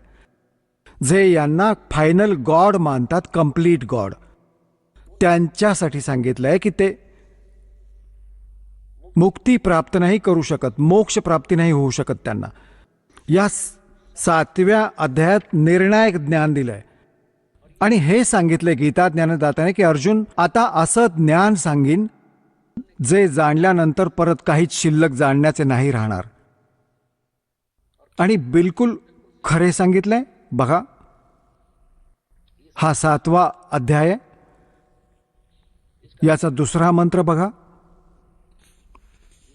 जे यांना फायनल गॉड मानतात, कंप्लीट गॉड, त्यांच्यासाठी सांगितलंय की ते मुक्ती प्राप्त नाही करू शकत, मोक्ष प्राप्ती नाही होऊ शकत त्यांना. या 7व्या अध्यायात निर्णायक ज्ञान दिलंय. आणि हे सांगितले गीता ज्ञानदाताने की अर्जुन, आता असं ज्ञान सांगीन जे जाणल्यानंतर परत काहीच शिल्लक जाणण्याचे नाही राहणार. आणि बिलकुल खरे सांगितलंय. बघा हा 7वा अध्याय, याचा 2रा मंत्र बघा.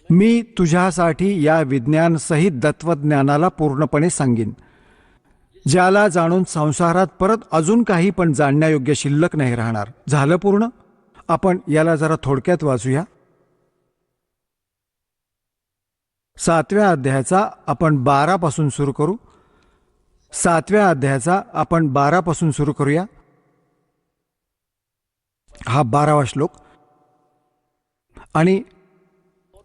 मी तुझ्यासाठी या विज्ञान सहित तत्वज्ञानाला पूर्णपणे सांगीन, ज्याला जाणून संसारात परत अजून काही पण जाणण्यायोग्य शिल्लक नाही राहणार. झालं पूर्ण. आपण याला जरा थोडक्यात वाचूया. 7व्या अध्यायाचा आपण 12 पासून सुरू करू. 7व्या अध्यायाचा आपण 12 पासून सुरू करूया. हा 12वा श्लोक. आणि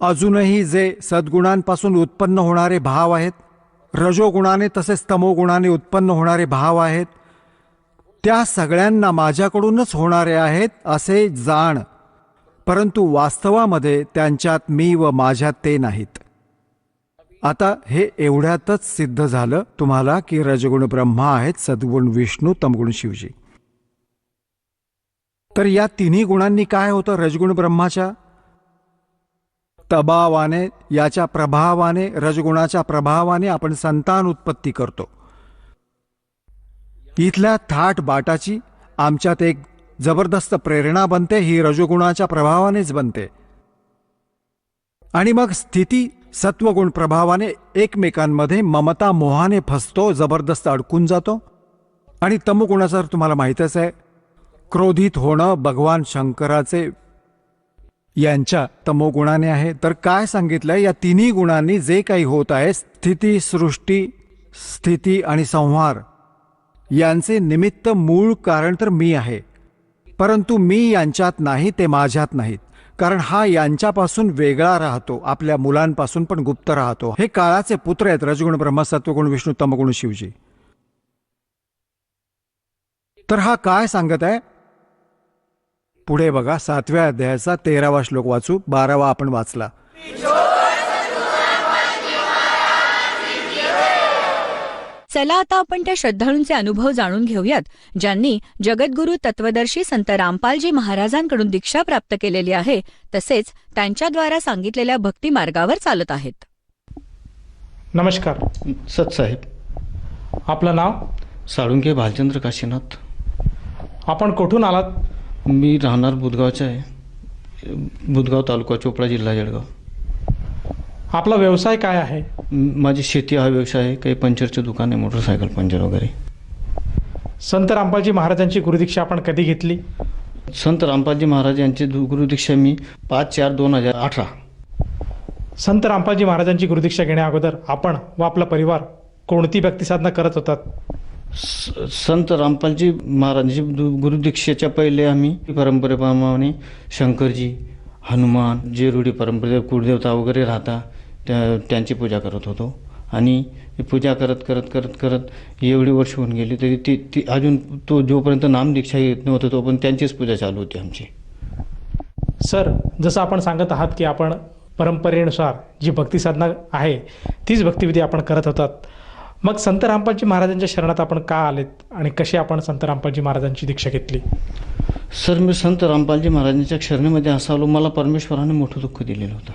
अजूनही जे सद्गुणांपासून उत्पन्न होणारे भाव आहेत, रजोगुणाने तसेच तमोगुणाने उत्पन्न होणारे भाव आहेत, त्या सगळ्यांना माझ्याकडूनच होणारे आहेत असे जाण, परंतु वास्तवामध्ये त्यांच्यात मी व माझ्यात ते नाहीत. आता हे एवढ्यातच सिद्ध झालं तुम्हाला की रजगुण ब्रह्मा आहेत, सद्गुण विष्णू, तमगुण शिवजी. तर या 3 गुणांनी काय होतं रजगुण ब्रह्माच्या तबावाने, याच्या प्रभावाने, रजगुणाच्या प्रभावाने आपण संतान उत्पत्ती करतो. इथल्या थाट बाटाची आमच्यात एक जबरदस्त प्रेरणा बनते, ही रजोगुणाच्या प्रभावानेच बनते. आणि मग स्थिती सत्वगुण प्रभावाने एकमेकांमध्ये ममता मोहाने फसतो, जबरदस्त अडकून जातो. आणि तमगुणाचं तुम्हाला माहीतच आहे, क्रोधित होणं भगवान शंकराचे यांच्या तमोगुणाने आहे. तर काय सांगितलंय, या 3 गुणांनी जे काही होत आहे, स्थिती, सृष्टी, स्थिती आणि संहार, यांचे निमित्त मूळ कारण तर मी आहे, परंतु मी यांच्यात नाही, ते माझ्यात नाहीत. कारण हा यांच्यापासून वेगळा राहतो, आपल्या मुलांपासून पण गुप्त राहतो. हे काळाचे पुत्र आहेत, रजगुण ब्रह्म, सत्वगुण विष्णू, तमगुण शिवजी. तर हा काय सांगत आहे पुढे बघा. 7व्या अध्यायाचा 13वा श्लोक वाचू, 12वा आपण वाचला. चला आता आपण त्या श्रद्धाळूंचे अनुभव जाणून घेऊयात, ज्यांनी जगद्गुरू तत्वदर्शी संत रामपालजी महाराजांकडून दीक्षा प्राप्त केलेली आहे, तसेच त्यांच्याद्वारा सांगितलेल्या भक्ती मार्गावर चालत आहेत. नमस्कार. सतसाहेब, आपलं नाव? साळुंके भालचंद्र काशीनाथ. आपण कुठून आलात? मी राहणार बुधगावचा आहे, बुधगाव तालुका, चोपडा, जिल्हा जळगाव. आपला व्यवसाय काय आहे? माझी शेती हा व्यवसाय आहे, काही पंक्चरचे दुकान आहे, मोटरसायकल पंक्चर वगैरे. संत रामपालजी महाराजांची गुरुदीक्षा आपण कधी घेतली? संत रामपालजी महाराज यांची गुरुदीक्षा मी 5/4/2018. संत रामपालजी महाराजांची गुरुदीक्षा घेण्या अगोदर आपण व आपला परिवार कोणती भक्तिसाधना करत होतात? संत रामपालजी महाराजांची गुरुदीक्षेच्या पहिले आम्ही परंपरेप्रमाणे शंकरजी, हनुमान, जे रूढी परंपरे कुळदेवता वगैरे राहता त्यांची पूजा करत होतो. आणि पूजा करत करत करत करत एवढी वर्ष होऊन गेली तरी ती अजून तो जोपर्यंत नामदीक्षा येत नव्हतं तोपर्यंत त्यांचीच पूजा चालू होती आमची. सर, जसं आपण सांगत आहात की आपण परंपरेनुसार जी भक्तिसाधना आहे तीच भक्तिविधी आपण करत होतात, मग संत रामपालजी महाराजांच्या शरणात आपण का आलेत आणि कशी आपण संत रामपालजी महाराजांची दीक्षा घेतली? सर, मी संत रामपालजी महाराजांच्या शरणेमध्ये असा आलो, मला परमेश्वराने मोठं दुःख दिलेलं होतं.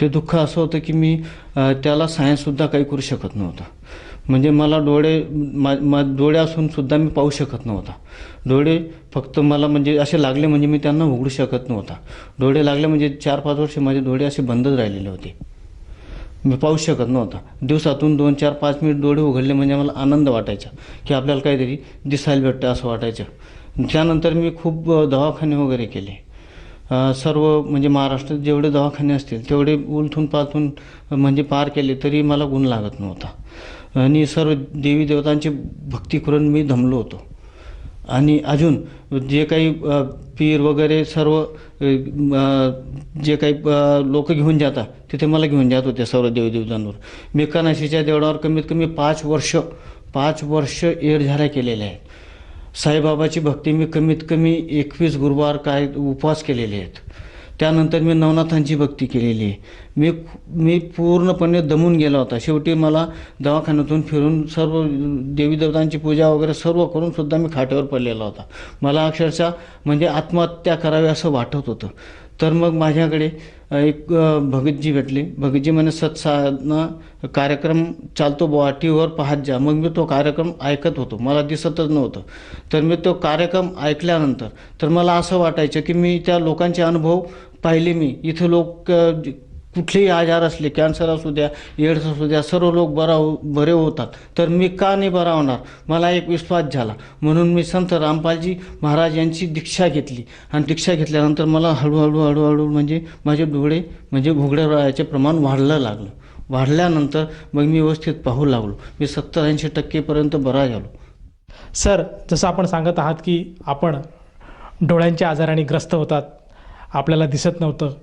ते दुःख असं होतं की मी त्याला सायन्ससुद्धा काही करू शकत नव्हता. म्हणजे मला डोळे असून सुद्धा मी पाहू शकत नव्हता. डोळे फक्त मला म्हणजे असे लागले म्हणजे मी त्यांना उघडू शकत नव्हता. डोळे लागले म्हणजे 4-5 वर्ष माझे डोळे असे बंदच राहिलेले होते, मी पाहू शकत नव्हता. दिवसातून 2, 4, 5 मिनिट डोळे उघडले म्हणजे मला आनंद वाटायचा की आपल्याला काहीतरी दिसायला भेटतं असं वाटायचं. त्यानंतर मी खूप दवाखाने वगैरे केले. सर्व म्हणजे महाराष्ट्रात जेवढे दवाखाने असतील तेवढे उलथून पालथून म्हणजे पार केले तरी मला गुण लागत नव्हता. आणि सर्व देवी देवतांची भक्ती करून मी दमलो होतो. आणि अजून जे काही पीर वगैरे सर्व जे काही लोक घेऊन जातात तिथे मला घेऊन जात होते सर्व देवदेवतांवर. मी कानाशीच्या देवळावर कमीत कमी 5 वर्ष येडझाऱ्या केलेल्या आहेत. साईबाबाची भक्ती मी कमीत कमी 21 गुरुवार काय उपवास केलेले आहेत. त्यानंतर मी नवनाथांची भक्ती केलेली आहे. मी पूर्णपणे दमून गेला होता. शेवटी मला दवाखान्यातून फिरून सर्व देवी देवतांची पूजा वगैरे सर्व करून सुद्धा मी खाट्यावर पडलेला होता. मला अक्षरशः म्हणजे आत्महत्या करावी असं वाटत होतं. तर मग माझ्याकडे एक भगतजी भेटले. भगतजी म्हणे सत्साधना कार्यक्रम चालतो बुवा, टी व्हीवर पाहत जा. मग मी तो कार्यक्रम ऐकत होतो, मला दिसतच नव्हतं. तर मी तो कार्यक्रम ऐकल्यानंतर तर मला असं वाटायचं की मी त्या लोकांचे अनुभव पाहिले. मी इथं लोक कुठलेही आजार असले, कॅन्सर असू द्या, एड्स असू द्या, सर्व लोक बरे होतात, तर मी का नाही बरा होणार? मला एक विश्वास झाला. म्हणून मी संत रामपालजी महाराज यांची दीक्षा घेतली. आणि दीक्षा घेतल्यानंतर मला हळूहळू म्हणजे माझे डोळे म्हणजे घुगड्या राहायचे प्रमाण वाढलं लागलं. वाढल्यानंतर मग मी व्यवस्थित पाहू लागलो. मी 70-80% बरा झालो. सर, जसं आपण सांगत आहात की आपण डोळ्यांच्या आजाराने ग्रस्त होतात, आपल्याला दिसत नव्हतं,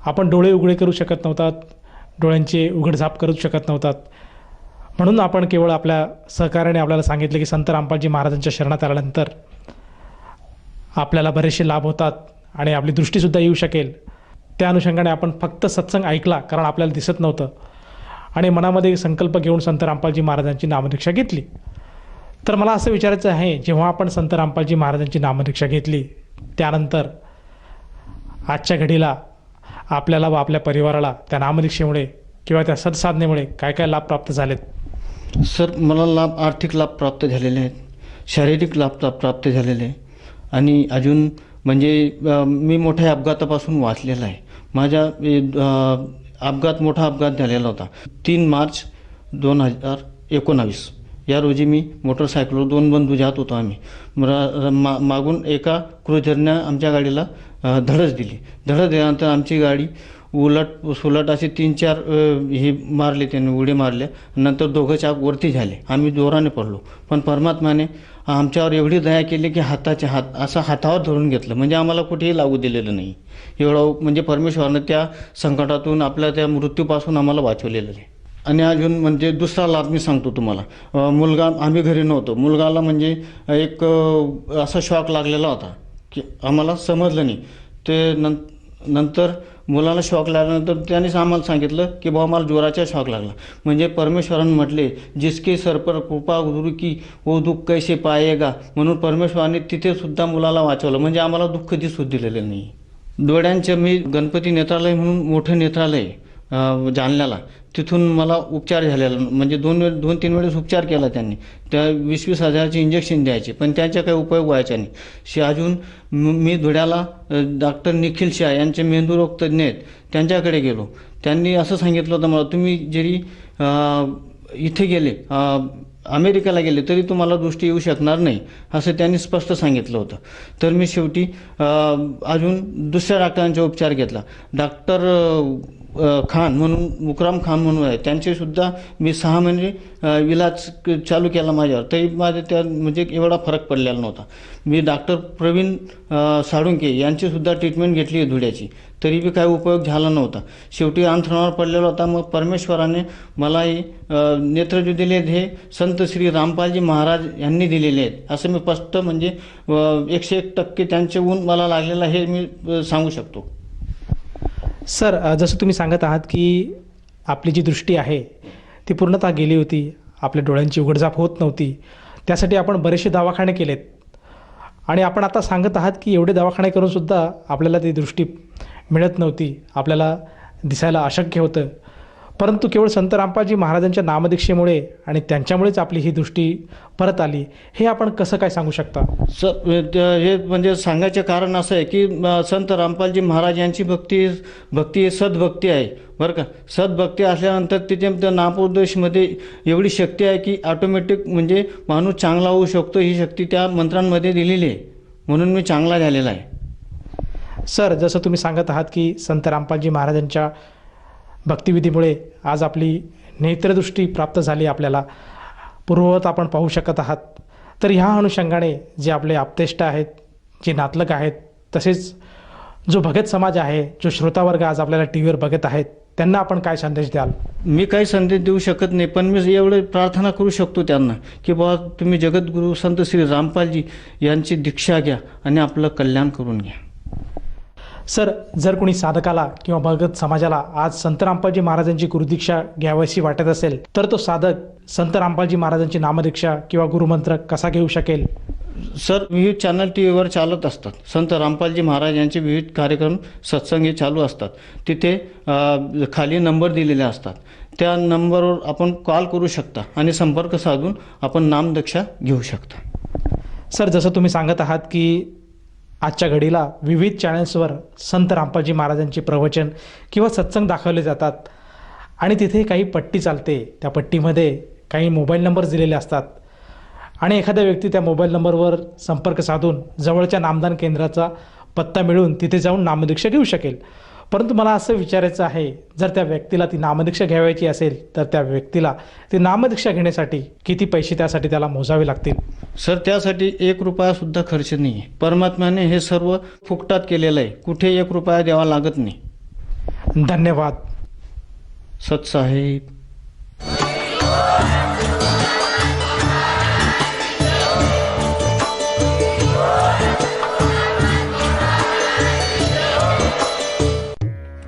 आपण डोळे उघडे करू शकत नव्हतात, डोळ्यांचे उघडझाप करू शकत नव्हतात. म्हणून आपण केवळ आपल्या सहकार्याने आपल्याला सांगितले की संत रामपालजी महाराजांच्या शरणात आल्यानंतर आपल्याला बरेचसे लाभ होतात आणि आपली दृष्टीसुद्धा येऊ शकेल. त्या अनुषंगाने आपण फक्त सत्संग ऐकला, कारण आपल्याला दिसत नव्हतं, आणि मनामध्ये संकल्प घेऊन संत रामपालजी महाराजांची नामदीक्षा घेतली. तर मला असं विचारायचं आहे, जेव्हा आपण संत रामपालजी महाराजांची नामदीक्षा घेतली त्यानंतर आजच्या घडीला आपल्याला व आपल्या परिवाराला त्या नामदीक्षेमुळे किंवा त्या सत्साधनेमुळे काय काय लाभ प्राप्त झालेत? सर, मला आर्थिक लाभ प्राप्त झालेले आहेत, शारीरिक लाभ प्राप्त झालेले आहे. आणि अजून म्हणजे मी मोठ्या अपघातापासून वाचलेला आहे. माझ्या मोठा अपघात झालेला होता. 3 मार्च 2019 या रोजी मी मोटरसायकलवर 2 बंधू जात होतो आम्ही. मागून एका क्रुझरनं आमच्या गाडीला धडक दिली. धडक दिल्यानंतर आमची गाडी उलट असे 3-4 हे मारले, त्यांनी उडी मारले. नंतर दोघं चाक वरती झाले. आम्ही जोराने पडलो, पण परमात्माने आमच्यावर एवढी दया केली की असं हातावर धरून घेतलं, म्हणजे आम्हाला कुठेही लागू दिलेलं नाही. एवढं म्हणजे परमेश्वरानं त्या संकटातून, आपल्या त्या मृत्यूपासून आम्हाला वाचवलेलं आहे. आणि अजून म्हणजे दुसरा लाभ मी सांगतो तुम्हाला. मुलगा, आम्ही घरी नव्हतो, मुलगाला म्हणजे एक असा शॉक लागलेला होता की आम्हाला समजलं नाही. ते नंतर मुलाला शॉक लागल्यानंतर त्यानेच आम्हाला सांगितलं की बाबा मला जोराचा शॉक लागला. म्हणजे परमेश्वरानं म्हटले, जिसके सर पर कृपा गुरु की वो दुःख कैसे पाएगा, म्हणून परमेश्वराने तिथे सुद्धा मुलाला वाचवलं. म्हणजे आम्हाला दुःख दिसूच दिलेलं नाही. डोळ्यांचं मी गणपती नेत्रालय म्हणून मोठं नेत्रालय जालन्याला, तिथून मला उपचार झालेला. म्हणजे दोन तीन वेळेस उपचार केला त्यांनी. त्या 20-20 हजाराचे इंजेक्शन द्यायचे, पण त्याचा काही उपयोग व्हायचा नाही. अजून मी धुळ्याला डॉक्टर निखिल शाह यांचे मेंदूरोग तज्ज्ञ आहेत, त्यांच्याकडे गेलो. त्यांनी असं सांगितलं होतं मला, तुम्ही जरी इथे गेले, अमेरिकेला गेले तरी तुम्हाला दृष्टी येऊ शकणार नाही, असं त्यांनी स्पष्ट सांगितलं होतं. तर मी शेवटी अजून दुसऱ्या डॉक्टरांचा उपचार घेतला. डॉक्टर खान म्हणून, मुकराम खान म्हणून आहे, त्यांचेसुद्धा मी 6 महिने इलाज चालू केला माझ्यावर, तरी माझे त्या म्हणजे एवढा फरक पडलेला नव्हता. मी डॉक्टर प्रवीण साळुंके यांचीसुद्धा ट्रीटमेंट घेतली आहे धुळ्याची, तरी बी काही उपयोग झाला नव्हता. शेवटी अंथरुणावर पडलेला होता. मग परमेश्वराने मला हे नेत्र जे दिले आहेत, हे संत श्री रामपालजी महाराज यांनी दिलेले आहेत, असं मी स्पष्ट म्हणजे 101% त्यांचे गुण मला लागलेलं हे मी सांगू शकतो. सर, जसं तुम्ही सांगत आहात की आपली जी दृष्टी आहे ती पूर्णतः गेली होती, आपल्या डोळ्यांची उघडझाप होत नव्हती, त्यासाठी आपण बरेचसे दवाखाने केलेत, आणि आपण आता सांगत आहात की एवढे दवाखाने करूनसुद्धा आपल्याला ती दृष्टी मिळत नव्हती, आपल्याला दिसायला अशक्य होतं. परंतु केवळ संत रामपालजी महाराजांच्या नामदीक्षेमुळे आणि त्यांच्यामुळेच आपली ही दृष्टी परत आली, हे आपण कसं काय सांगू शकता? हे म्हणजे सांगायचं कारण असं आहे की संत रामपालजी महाराज यांची भक्ती सद्भक्ती आहे, बरं का. सद्भक्ती असल्यानंतर तिथे नामोपदेशमध्ये एवढी शक्ती आहे की ऑटोमॅटिक म्हणजे माणूस चांगला होऊ शकतो, ही शक्ती त्या मंत्रांमध्ये दिलेली आहे, म्हणून मी चांगला झालेला आहे. सर, जसं तुम्ही सांगत आहात की संत रामपालजी महाराजांच्या भक्तिविधीमुळे आज आपली नेत्रदृष्टी प्राप्त झाली, आपल्याला पूर्ववत आपण पाहू शकत आहात. तर ह्या अनुषंगाने जे आपले आप्तेष्ट आहेत, जे नातलग आहेत, तसेच जो भगत समाज आहे, जो श्रोतावर्ग आज आपल्याला टी व्हीवर बघत आहेत, त्यांना आपण काय संदेश द्याल? मी काही संदेश देऊ शकत नाही, पण मी एवढे प्रार्थना करू शकतो त्यांना की बाबा तुम्ही जगद्गुरू संत श्री रामपालजी यांची दीक्षा घ्या आणि आपलं कल्याण करून घ्या. सर, जर कोणी साधकाला किंवा भगत समाजाला आज संत रामपालजी महाराजांची गुरुदीक्षा घ्यावीशी वाटत असेल, तर तो साधक संत रामपालजी महाराजांची नामदीक्षा किंवा गुरुमंत्र कसा घेऊ शकेल? सर, विविध चॅनल टी व्हीवर चालत असतात. संत रामपालजी महाराज यांचे विविध कार्यक्रम, सत्संग हे चालू असतात. तिथे खाली नंबर दिलेले असतात, त्या नंबरवर आपण कॉल करू शकता आणि संपर्क साधून आपण नामदीक्षा घेऊ शकता. सर, जसं तुम्ही सांगत आहात की आजच्या घडीला विविध चॅनल्सवर संत रामपालजी महाराजांचे प्रवचन किंवा सत्संग दाखवले जातात, आणि तिथे काही पट्टी चालते, त्या पट्टीमध्ये काही मोबाईल नंबर्स दिलेले असतात, आणि एखादा व्यक्ती त्या मोबाईल नंबरवर संपर्क साधून जवळच्या नामदान केंद्राचा पत्ता मिळवून तिथे जाऊन नामदीक्षा घेऊ शकेल. परंतु मला असं विचारायचं आहे, जर त्या व्यक्तीला ती नामदीक्षा घ्यायची असेल तर त्या व्यक्तीला ती नामदीक्षा घेण्यासाठी किती पैसे त्यासाठी त्याला मोजावे लागतील? सर, त्यासाठी 1 रुपयासुद्धा खर्च नाही आहे. परमात्म्याने हे सर्व फुकटात केलेलं आहे, कुठे 1 रुपया द्यावा लागत नाही. धन्यवाद. सतसाहेब.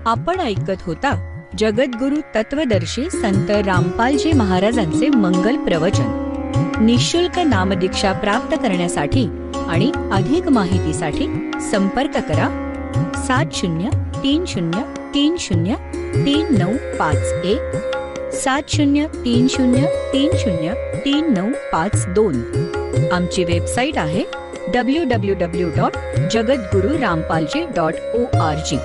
आपण ऐकत होता जगद्गुरु तत्वदर्शी संत रामपालजी महाराजांचे मंगल प्रवचन. निःशुल्क नामदीक्षा प्राप्त करण्यासाठी आणि अधिक माहितीसाठी संपर्क करा 7030303951 7030303952. आमची वेबसाईट आहे www.jagadgururampalji.org.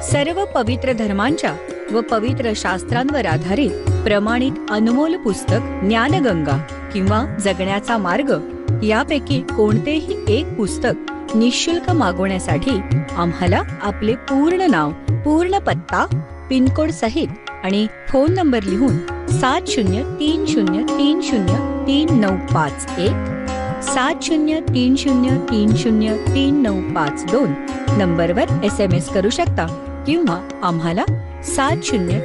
सर्व पवित्र धर्मांच्या व पवित्र शास्त्रांवर आधारित प्रमाणित अनमोल पुस्तक ज्ञानगंगा किंवा जगण्याचा मार्ग यापैकी कोणतेही एक पुस्तक निःशुल्क मागवण्यासाठी आम्हाला आपले पूर्ण नाव, पूर्ण पत्ता, पिनकोड सहित आणि फोन नंबर लिहून 7030303951 7030303952 नंबरवर SMS करू शकता किंवा आम्हाला 70